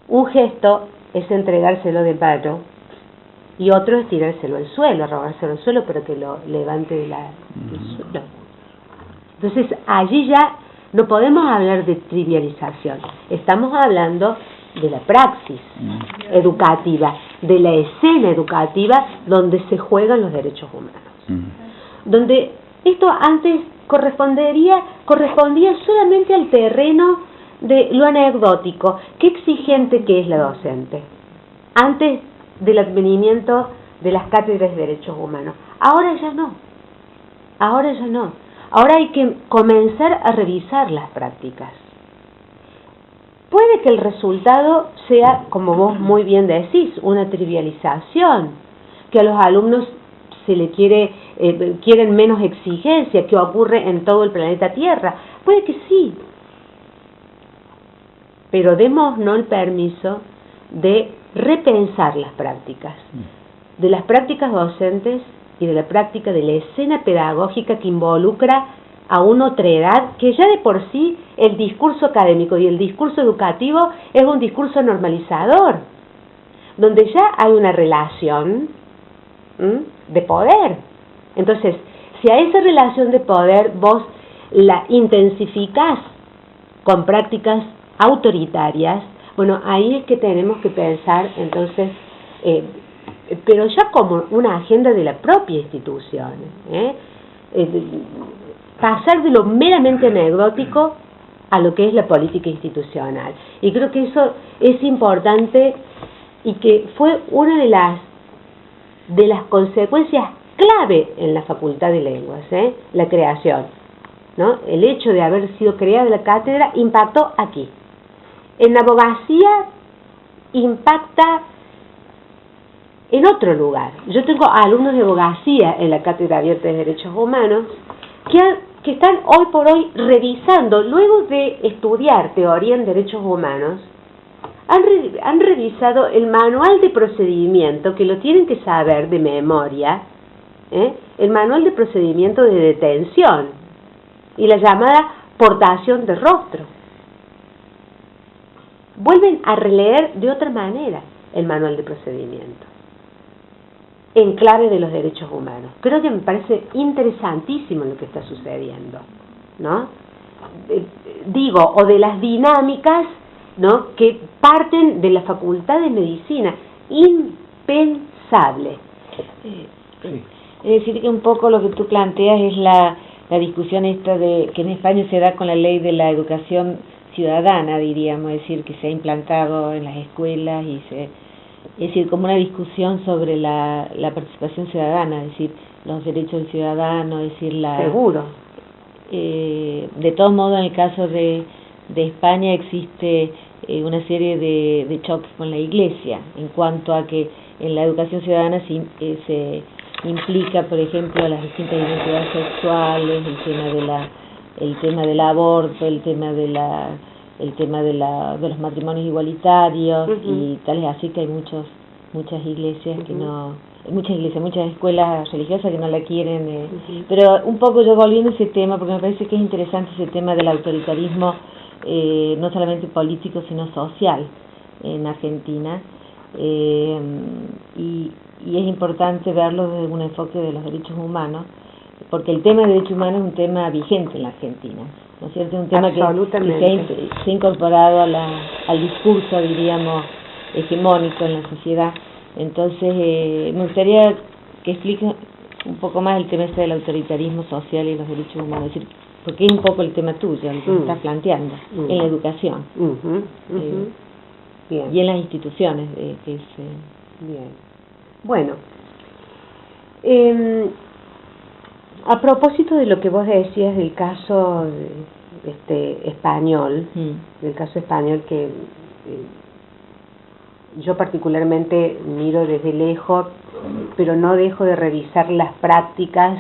un gesto es entregárselo de mano y otro es tirárselo al suelo, robárselo al suelo, pero que lo levante del suelo. Entonces allí ya no podemos hablar de trivialización, estamos hablando de la praxis educativa, de la escena educativa donde se juegan los derechos humanos, donde esto antes correspondía solamente al terreno de lo anecdótico. Qué exigente que es la docente antes del advenimiento de las cátedras de derechos humanos. Ahora ya no. Ahora hay que comenzar a revisar las prácticas. Puede que el resultado sea, como vos muy bien decís, una trivialización, que a los alumnos se le quieren menos exigencia, que ocurre en todo el planeta Tierra. Puede que sí, pero démonos el permiso de repensar las prácticas, de las prácticas docentes y de la práctica de la escena pedagógica que involucra a una otredad, que ya de por sí el discurso académico y el discurso educativo es un discurso normalizador, donde ya hay una relación de poder. Entonces, si a esa relación de poder vos la intensificás con prácticas autoritarias, bueno, ahí es que tenemos que pensar entonces, pero ya como una agenda de la propia institución, pasar de lo meramente anecdótico a lo que es la política institucional. Y creo que eso es importante y que fue una de las consecuencias clave en la Facultad de Lenguas, la creación, ¿no? El hecho de haber sido creada la cátedra impactó aquí. en la abogacía impacta en otro lugar. Yo tengo alumnos de abogacía en la Cátedra Abierta de Derechos Humanos que están hoy por hoy revisando, luego de estudiar teoría en derechos humanos, han revisado el manual de procedimiento, que lo tienen que saber de memoria, el manual de procedimiento de detención y la llamada portación de rostro. Vuelven a releer de otra manera el manual de procedimiento en clave de los derechos humanos. Creo que me parece interesantísimo lo que está sucediendo, ¿no? Digo, o de las dinámicas, ¿no?, que parten de la Facultad de Medicina. Impensable. Es decir, que un poco lo que tú planteas es la discusión esta de que en España se da con la ley de la educación ciudadana, diríamos, es decir, que se ha implantado en las escuelas y es decir, como una discusión sobre la participación ciudadana, es decir, los derechos del ciudadano, es decir, Seguro. De todos modos, en el caso de España existe una serie de choques con la Iglesia, en cuanto a que en la educación ciudadana se implica, por ejemplo, las distintas identidades sexuales, el tema del aborto, el tema de los matrimonios igualitarios, y tal es así que hay muchas iglesias que no, muchas escuelas religiosas que no la quieren, pero un poco yo volviendo a ese tema, porque me parece que es interesante ese tema del autoritarismo, no solamente político sino social en Argentina, y es importante verlo desde un enfoque de los derechos humanos, porque el tema de derechos humanos es un tema vigente en la Argentina, ¿no es cierto? Es un tema que se ha incorporado al discurso, diríamos, hegemónico en la sociedad. Entonces, me gustaría que explique un poco más el tema este del autoritarismo social y los derechos humanos, es decir, porque es un poco el tema tuyo, el que estás planteando, en la educación, Bien. Y en las instituciones. Bien. Bueno, a propósito de lo que vos decías del caso español, del caso español que yo particularmente miro desde lejos, pero no dejo de revisar las prácticas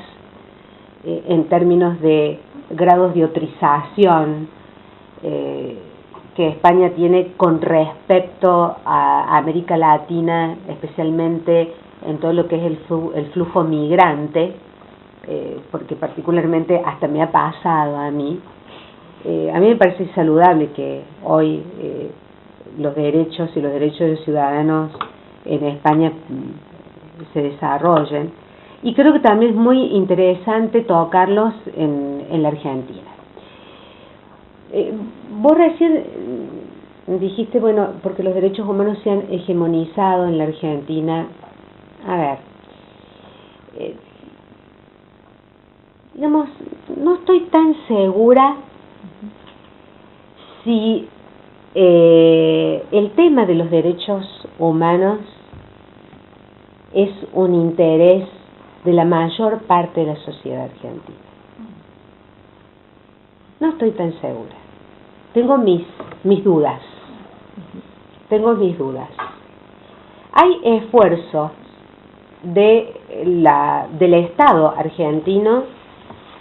en términos de grados de autorización que España tiene con respecto a América Latina, especialmente en todo lo que es el flujo migrante, porque particularmente hasta me ha pasado a mí me parece saludable que hoy los derechos y los derechos de los ciudadanos en España se desarrollen, y creo que también es muy interesante tocarlos en la Argentina. Vos recién dijiste, bueno, porque los derechos humanos se han hegemonizado en la Argentina. A ver, digamos, no estoy tan segura si el tema de los derechos humanos es un interés de la mayor parte de la sociedad argentina. No estoy tan segura. Tengo mis dudas. Hay esfuerzos del Estado argentino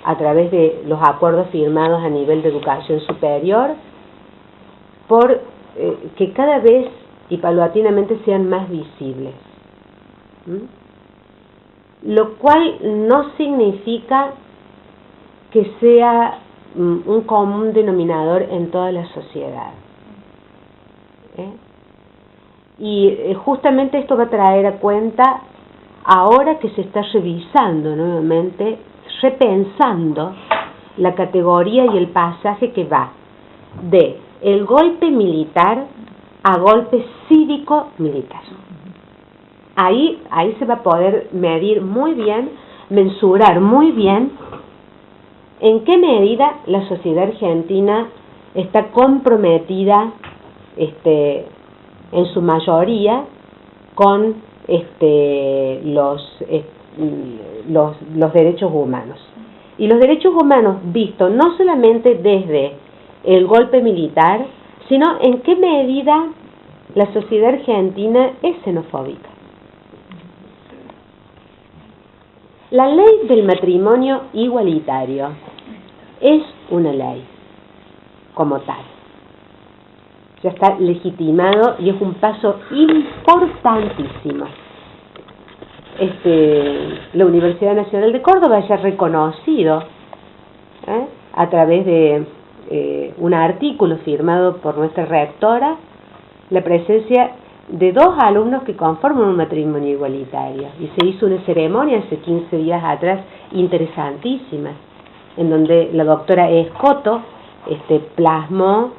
a través de los acuerdos firmados a nivel de educación superior por que cada vez y paulatinamente sean más visibles. Lo cual no significa que sea un común denominador en toda la sociedad. Y justamente esto va a traer a cuenta, ahora que se está revisando nuevamente, repensando la categoría y el pasaje que va de el golpe militar a golpe cívico-militar. Ahí se va a poder medir muy bien, mensurar muy bien en qué medida la sociedad argentina está comprometida en su mayoría con los derechos humanos. Y los derechos humanos vistos no solamente desde el golpe militar, sino en qué medida la sociedad argentina es xenofóbica. La ley del matrimonio igualitario es una ley como tal. Ya está legitimado y es un paso importantísimo. La Universidad Nacional de Córdoba ya ha reconocido a través de un artículo firmado por nuestra rectora la presencia de 2 alumnos que conforman un matrimonio igualitario, y se hizo una ceremonia hace 15 días atrás interesantísima, en donde la doctora Escoto plasmó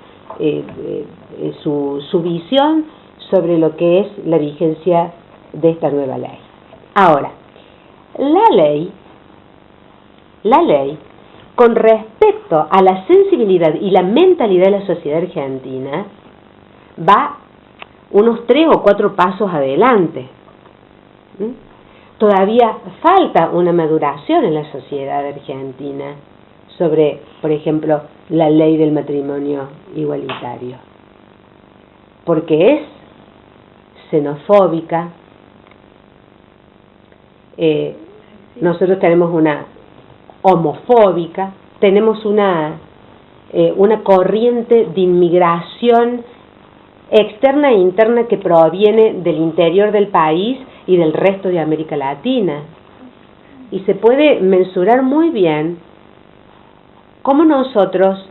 su visión sobre lo que es la vigencia de esta nueva ley. Ahora, la ley, con respecto a la sensibilidad y la mentalidad de la sociedad argentina, va unos 3 o 4 pasos adelante. Todavía falta una maduración en la sociedad argentina sobre, por ejemplo, la ley del matrimonio igualitario, porque es xenofóbica. Nosotros tenemos una homofóbica, tenemos una corriente de inmigración externa e interna que proviene del interior del país y del resto de América Latina. Y se puede mensurar muy bien cómo nosotros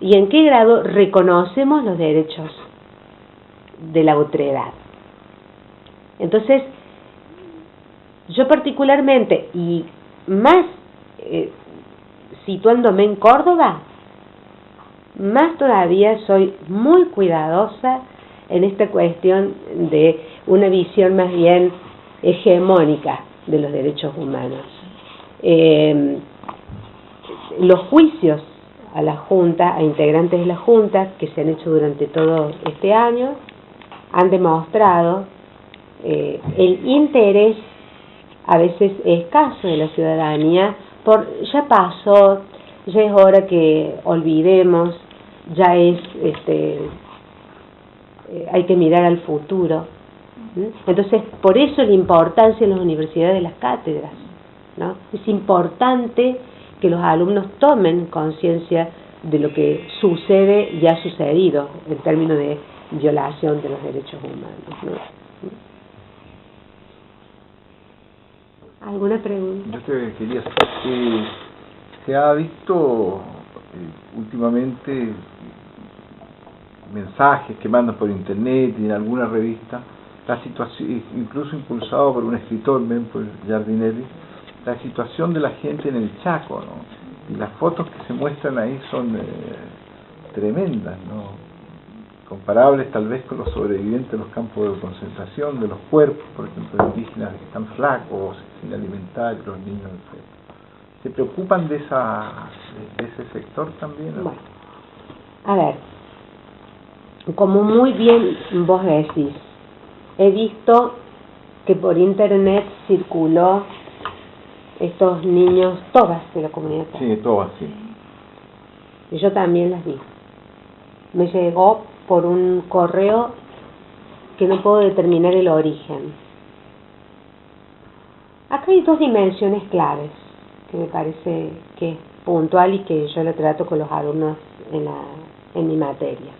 y en qué grado reconocemos los derechos de la otredad. Entonces, yo particularmente, y más situándome en Córdoba, más todavía soy muy cuidadosa en esta cuestión de una visión más bien hegemónica de los derechos humanos. Los juicios a la Junta, a integrantes de la Junta, que se han hecho durante todo este año, han demostrado el interés a veces escaso de la ciudadanía por ya pasó, ya es hora que olvidemos, ya es hay que mirar al futuro. Entonces, por eso la importancia en las universidades de las cátedras, ¿no? Es importante que los alumnos tomen conciencia de lo que sucede y ha sucedido en términos de violación de los derechos humanos, ¿no? ¿Alguna pregunta? Yo te quería saber, se ha visto últimamente mensajes que mandan por internet y en alguna revista, la situación, incluso impulsado por un escritor, por Giardinelli, la situación de la gente en el Chaco, ¿no? Y las fotos que se muestran ahí son tremendas, ¿no? Comparables tal vez con los sobrevivientes de los campos de concentración, de los cuerpos, por ejemplo, de indígenas que están flacos, sin alimentar, los niños enfermos. ¿Se preocupan de ese sector también, ¿no? Bueno, a ver, como muy bien vos decís, he visto que por internet circuló estos niños, todas de la comunidad. Sí, todas, sí. Y yo también las vi. Me llegó por un correo que no puedo determinar el origen. Acá hay 2 dimensiones claves que me parece que es puntual y que yo lo trato con los alumnos en mi materia.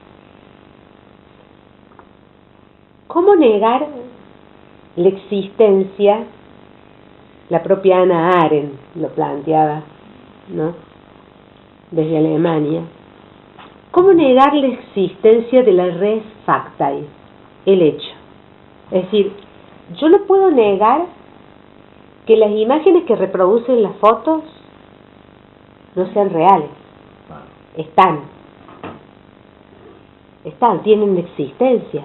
¿Cómo negar la existencia? La propia Hannah Arendt lo planteaba, ¿no? Desde Alemania. ¿Cómo negar la existencia de la res facti? El hecho. Es decir, yo no puedo negar que las imágenes que reproducen las fotos no sean reales. Están, tienen existencia.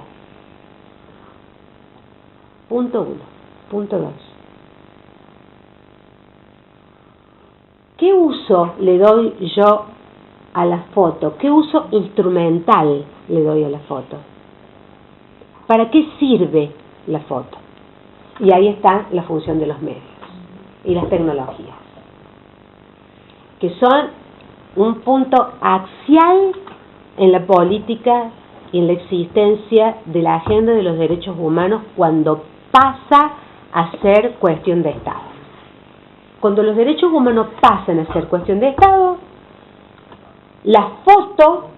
Punto 1. Punto 2. ¿Qué uso le doy yo a la foto? ¿Qué uso instrumental le doy a la foto? ¿Para qué sirve la foto? Y ahí está la función de los medios y las tecnologías, que son un punto axial en la política en la existencia de la agenda de los derechos humanos cuando pasa a ser cuestión de Estado. Cuando los derechos humanos pasan a ser cuestión de Estado, la foto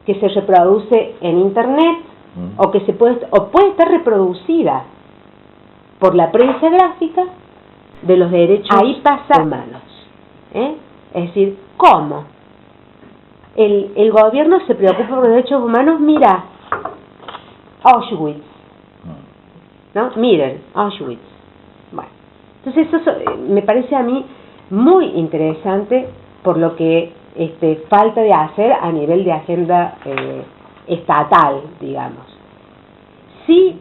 que se reproduce en Internet o que puede estar reproducida por la prensa gráfica de los derechos humanos. Es decir, ¿cómo? El gobierno se preocupa por los derechos humanos, mira, Auschwitz, ¿no? Miren, Auschwitz. Bueno, entonces eso me parece a mí muy interesante por lo que falta de hacer a nivel de agenda estatal, digamos. Si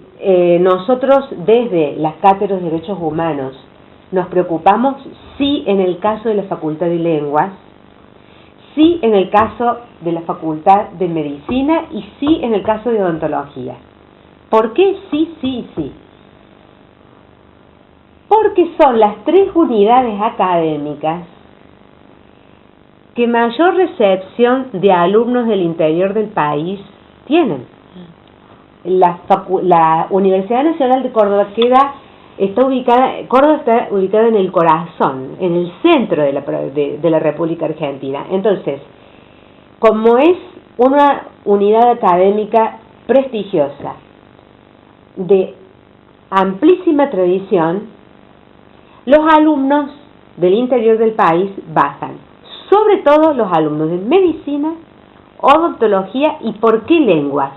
nosotros desde las cátedras de derechos humanos nos preocupamos, sí en el caso de la Facultad de Lenguas, sí en el caso de la Facultad de Medicina y sí en el caso de Odontología. ¿Por qué sí, sí y sí? Porque son las 3 unidades académicas que mayor recepción de alumnos del interior del país tienen. La Universidad Nacional de Córdoba está ubicada en el corazón, en el centro de la República Argentina. Entonces, como es una unidad académica prestigiosa, de amplísima tradición, los alumnos del interior del país bajan, sobre todo los alumnos de medicina, odontología y ¿por qué lenguas?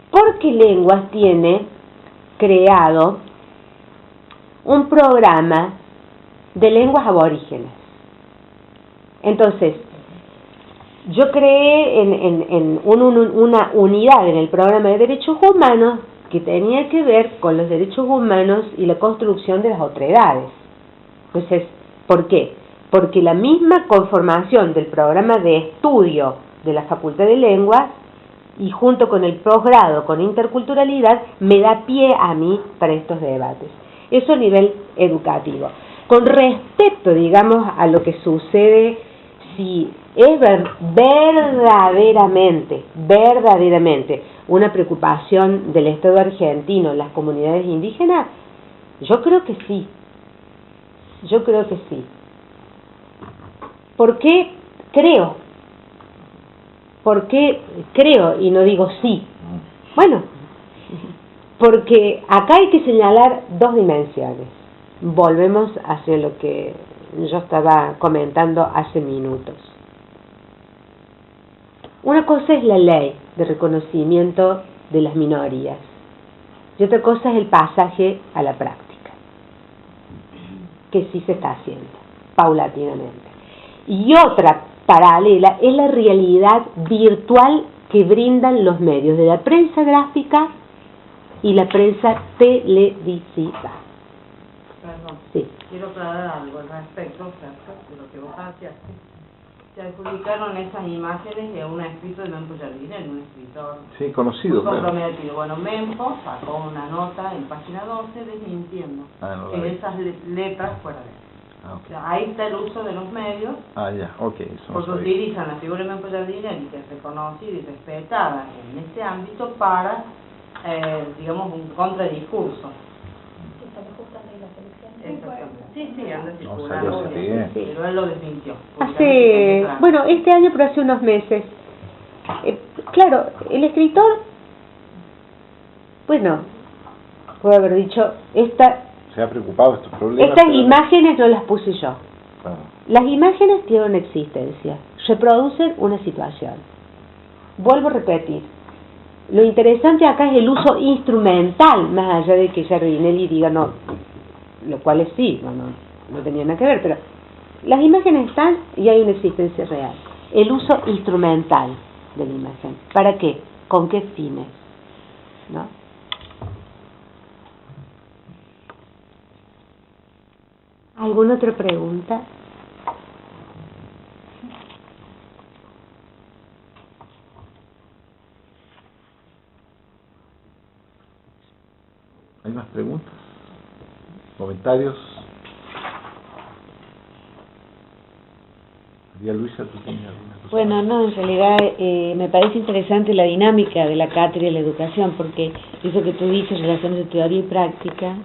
Porque lenguas tiene creado un programa de lenguas aborígenes. Entonces, yo creé en una unidad en el programa de derechos humanos que tenía que ver con los derechos humanos y la construcción de las otredades. Entonces, ¿por qué? Porque la misma conformación del programa de estudio de la Facultad de Lenguas y junto con el posgrado con interculturalidad me da pie a mí para estos debates. Eso a nivel educativo. Con respecto, digamos, a lo que sucede, si es verdaderamente una preocupación del Estado argentino en las comunidades indígenas, yo creo que sí. ¿Por qué creo? ¿Por qué creo y no digo sí? Bueno, porque acá hay que señalar 2 dimensiones. Volvemos hacia lo que yo estaba comentando hace minutos. Una cosa es la ley de reconocimiento de las minorías y otra cosa es el pasaje a la práctica, que sí se está haciendo, paulatinamente. Y otra paralela es la realidad virtual que brindan los medios de la prensa gráfica y la prensa televisiva. Perdón, sí. Quiero aclarar algo al respecto, de lo que vos planteaste. Se publicaron esas imágenes de un escrito de Mempo Jardinel, un escritor conocido, muy comprometido. Bueno, Mempo sacó una nota en página 12 desmintiendo que esas letras fueran de él. O sea, ahí está el uso de los medios, porque utilizan la figura de Mempo Jardinel, que es reconocida y respetada en este ámbito para, digamos, un contradiscurso. Sí, anda circulando, pero él lo desmintió. Este año, pero hace unos meses. Claro, el escritor, puede haber dicho, se ha preocupado de estos problemas. Estas imágenes no las puse yo. Las imágenes tienen una existencia, reproducen una situación. Vuelvo a repetir, lo interesante acá es el uso instrumental, más allá de que Jardinelli diga no, lo cual es sí, no tenía nada que ver, pero las imágenes están y hay una existencia real. El uso instrumental de la imagen. ¿Para qué? ¿Con qué fines? ¿No? ¿Alguna otra pregunta? ¿Hay más preguntas? ¿Comentarios? María Luisa, ¿tú tienes alguna cosa? Bueno, no, en realidad me parece interesante la dinámica de la cátedra de la educación, porque eso que tú dices, relaciones de teoría y práctica,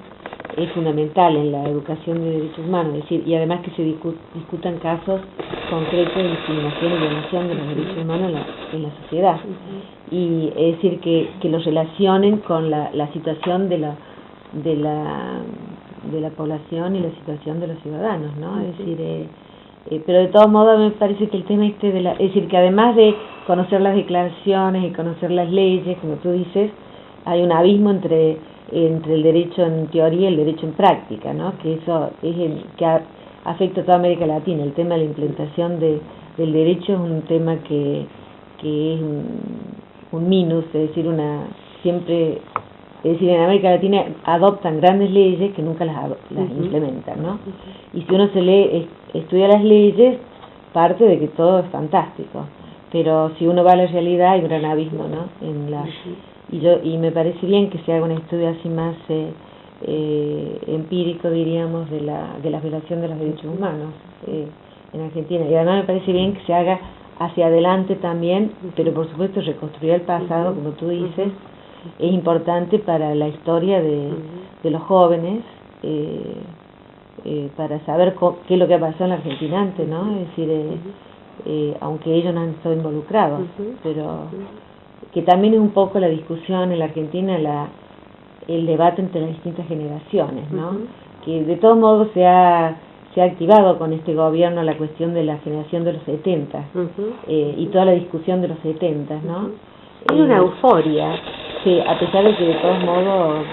es fundamental en la educación de derechos humanos, es decir, y además que se discutan casos concretos de discriminación y violación de los derechos humanos en la sociedad. Y es decir, que los relacionen con la situación de la población y la situación de los ciudadanos, ¿no? Es decir, pero de todos modos me parece que el tema es decir, que además de conocer las declaraciones y conocer las leyes, como tú dices, hay un abismo entre el derecho en teoría y el derecho en práctica, ¿no? Que eso es que afecta a toda América Latina. El tema de la implementación del derecho es un tema que es un minus, es decir, en América Latina adoptan grandes leyes que nunca las implementan, ¿no? Y si uno estudia las leyes, parte de que todo es fantástico, pero si uno va a la realidad hay un gran abismo, ¿no? Y me parece bien que se haga un estudio así más empírico, diríamos, de la violación de los derechos humanos en Argentina. Y además me parece bien que se haga hacia adelante también, pero por supuesto reconstruir el pasado, como tú dices, es importante para la historia de los jóvenes, para saber qué es lo que ha pasado en la Argentina antes, ¿no? Es decir, aunque ellos no han estado involucrados, pero que también es un poco la discusión en la Argentina, el debate entre las distintas generaciones, ¿no? Que de todos modos se ha activado con este gobierno la cuestión de la generación de los 70 y toda la discusión de los 70, ¿no? Hay una euforia. Sí, a pesar de que de todos modos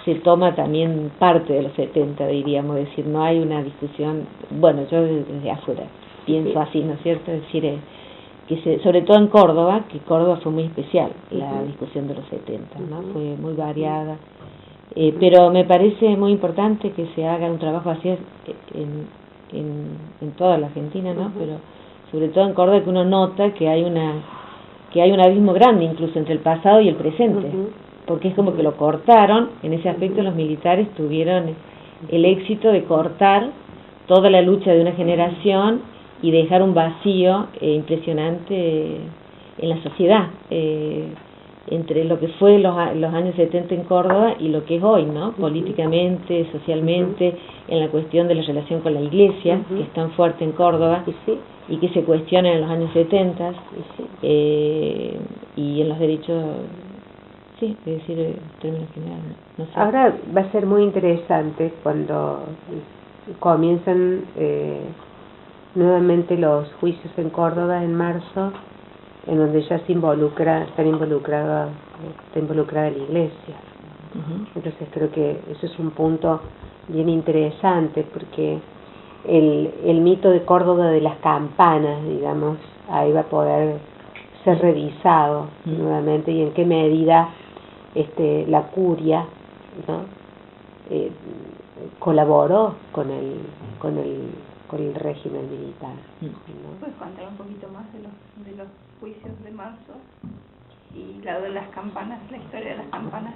se toma también parte de los 70, diríamos, es decir, no hay una discusión, bueno, yo desde afuera pienso así, ¿no es cierto? Es decir, sobre todo en Córdoba, que Córdoba fue muy especial, la discusión de los 70, ¿no? Fue muy variada, pero me parece muy importante que se haga un trabajo así en toda la Argentina, ¿no? Pero sobre todo en Córdoba, que uno nota que hay un abismo grande incluso entre el pasado y el presente, porque es como que lo cortaron. En ese aspecto los militares tuvieron el éxito de cortar toda la lucha de una generación y dejar un vacío impresionante en la sociedad, entre lo que fue los años 70 en Córdoba y lo que es hoy, ¿no? Políticamente, socialmente, en la cuestión de la relación con la Iglesia, que es tan fuerte en Córdoba y que se cuestiona en los años 70, y en los derechos, sí, es decir, en términos generales. No sé. Ahora va a ser muy interesante cuando comienzan nuevamente los juicios en Córdoba en marzo, en donde ya está involucrada la Iglesia. Entonces creo que eso es un punto bien interesante, porque el mito de Córdoba de las campanas, digamos, ahí va a poder ser revisado nuevamente, y en qué medida la curia, ¿no? Colaboró con el régimen militar, ¿no? ¿Puedes contar un poquito más de los juicios de marzo y la de las campanas, la historia de las campanas?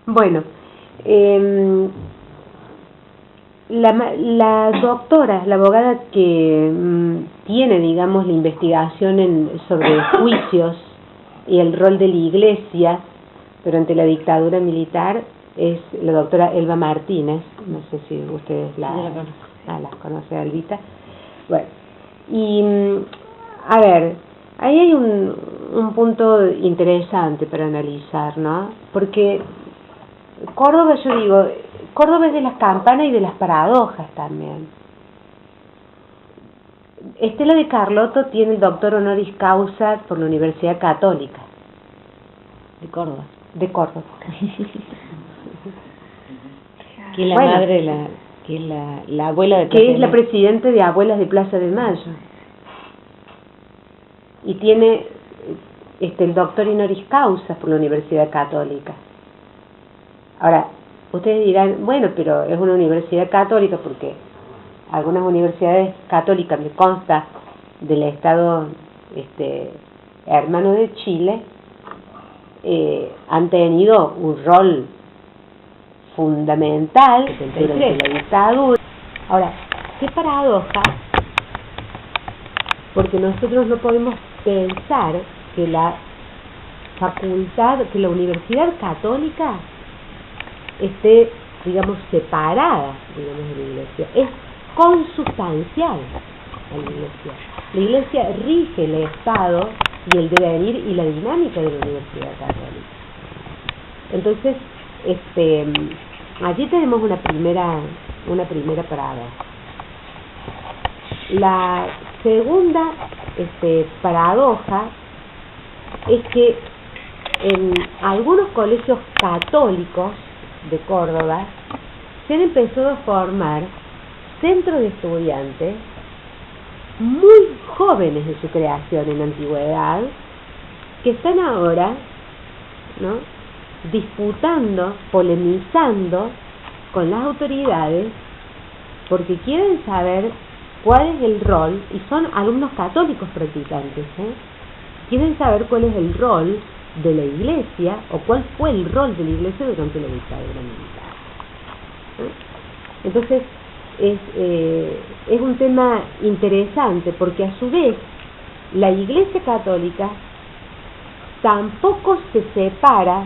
Bueno, la doctora, la abogada que tiene, digamos, la investigación sobre juicios y el rol de la Iglesia durante la dictadura militar, es la doctora Elba Martínez. No sé si ustedes la conoce, Albita. Bueno, y a ver, ahí hay un punto interesante para analizar, ¿no? Porque Córdoba, yo digo, Córdoba es de las campanas y de las paradojas también. Estela de Carlotto tiene el doctor honoris causa por la Universidad Católica de Córdoba. De Córdoba. Que es la madre, que es la abuela de Plaza de Mayo. Que es la presidenta de Abuelas de Plaza de Mayo. Y tiene el doctor honoris causa por la Universidad Católica. Ahora, ustedes dirán, bueno, pero es una universidad católica, porque algunas universidades católicas, me consta, del Estado hermano de Chile, han tenido un rol fundamental durante la dictadura. Ahora, qué paradoja porque nosotros no podemos pensar que la facultad, que la universidad católica esté, digamos, separada, digamos, de la Iglesia. Es consubstancial a la Iglesia. La Iglesia rige el Estado y el devenir y la dinámica de la Universidad Católica. Entonces, allí tenemos una primera paradoja. La segunda paradoja es que en algunos colegios católicos de Córdoba se han empezado a formar centros de estudiantes muy jóvenes de su creación en la antigüedad, que están ahora, ¿no?, disputando, polemizando con las autoridades porque quieren saber cuál es el rol, y son alumnos católicos practicantes, quieren saber cuál es el rol de la Iglesia, o cuál fue el rol de la Iglesia durante la dictadura militar. Entonces es un tema interesante, porque a su vez la Iglesia Católica tampoco se separa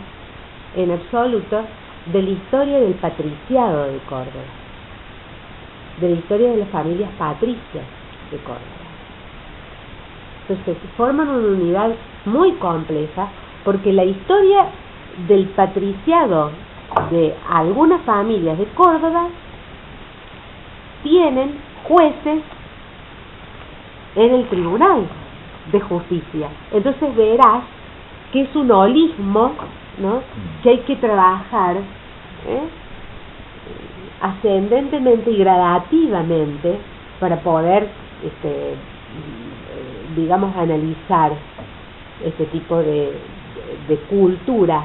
en absoluto de la historia del patriciado de Córdoba, de la historia de las familias patricias de Córdoba. Entonces forman una unidad muy compleja, porque la historia del patriciado de algunas familias de Córdoba tienen jueces en el Tribunal de Justicia. Entonces verás que es un holismo, ¿no?, que hay que trabajar ascendentemente y gradativamente para poder digamos, analizar este tipo de cultura,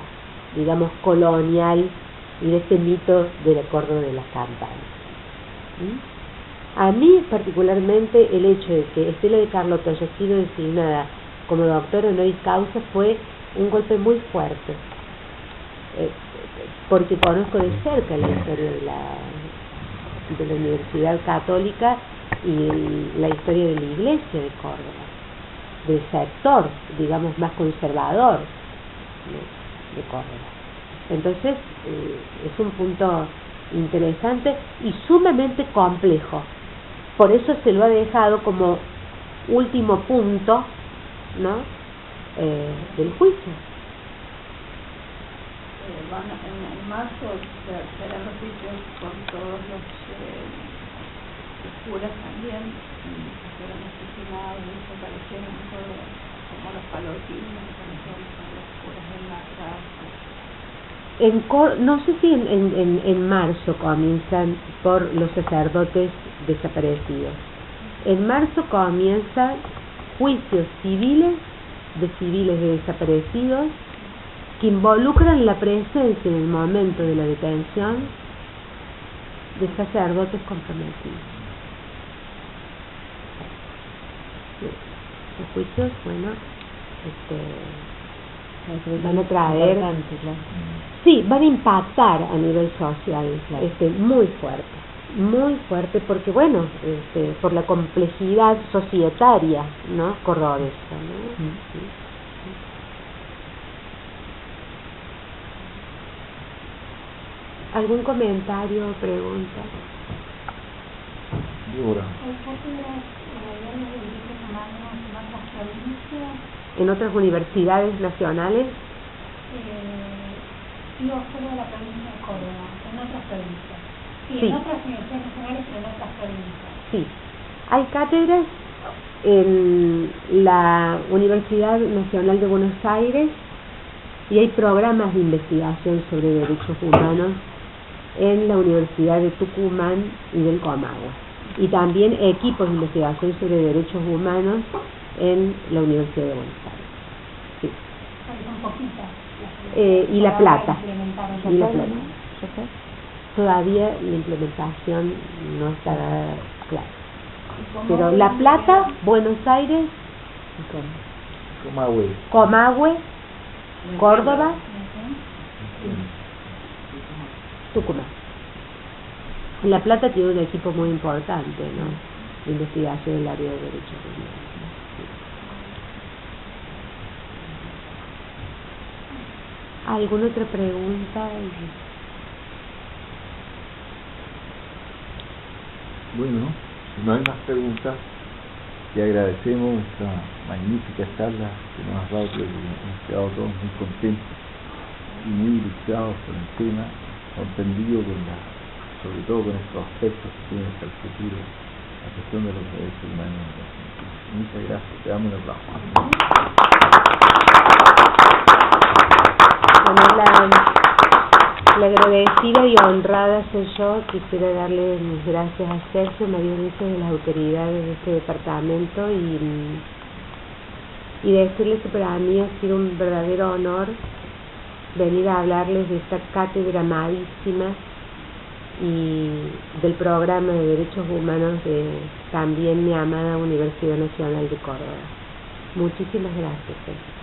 digamos, colonial, y de este mito del Córdoba de las campanas. A mí particularmente el hecho de que Estela de Carlotto haya sido designada como doctora honoris causa fue un golpe muy fuerte, porque conozco de cerca la historia de la Universidad Católica y la historia de la Iglesia de Córdoba, del sector, digamos, más conservador de Córdoba. Entonces es un punto interesante y sumamente complejo. Por eso se lo ha dejado como último punto, ¿no?, del juicio. Bueno, en marzo serán los juicios con todos los curas también, que fueron asesinados y desaparecieron todos, como los palosinos, los curas del Matra. No sé si en marzo comienzan por los sacerdotes desaparecidos. En marzo comienzan juicios civiles de desaparecidos que involucran la presencia en el momento de la detención de sacerdotes comprometidos. Los juicios, bueno, van a traer, sí, van a impactar a nivel social, muy fuerte, porque bueno, por la complejidad societaria, ¿no?, cordobesa, ¿no? ¿Algún comentario o pregunta? ¿En otras universidades nacionales? No solo de la provincia de Córdoba, en otras provincias. Sí, sí, en otras universidades nacionales, pero en otras provincias. Sí, hay cátedras en la Universidad Nacional de Buenos Aires y hay programas de investigación sobre derechos humanos en la Universidad de Tucumán y del Comahue, y también equipos de investigación sobre derechos humanos en la Universidad de Buenos Aires. Sí. Son poquitas. Y La Plata. Y La Plata. Todavía la implementación no está clara. Pero La Plata, Buenos Aires, Comahue, Córdoba, Tucumán. La Plata tiene un equipo muy importante, ¿no? de investigación del área de derechos humanos. ¿Alguna otra pregunta? Bueno, si no hay más preguntas, te agradecemos esta magnífica charla que nos has dado, que hemos quedado todos muy contentos y muy ilustrados por el tema, sorprendidos sobre todo con estos aspectos que tienen hasta el futuro, la cuestión de los derechos humanos. Muchas gracias, te damos un aplauso. La agradecida y honrada soy yo. Quisiera darle mis gracias a Sergio, María Luisa, y a las autoridades de este departamento y decirles que para mí ha sido un verdadero honor venir a hablarles de esta cátedra amadísima y del programa de Derechos Humanos de también mi amada Universidad Nacional de Córdoba. Muchísimas gracias.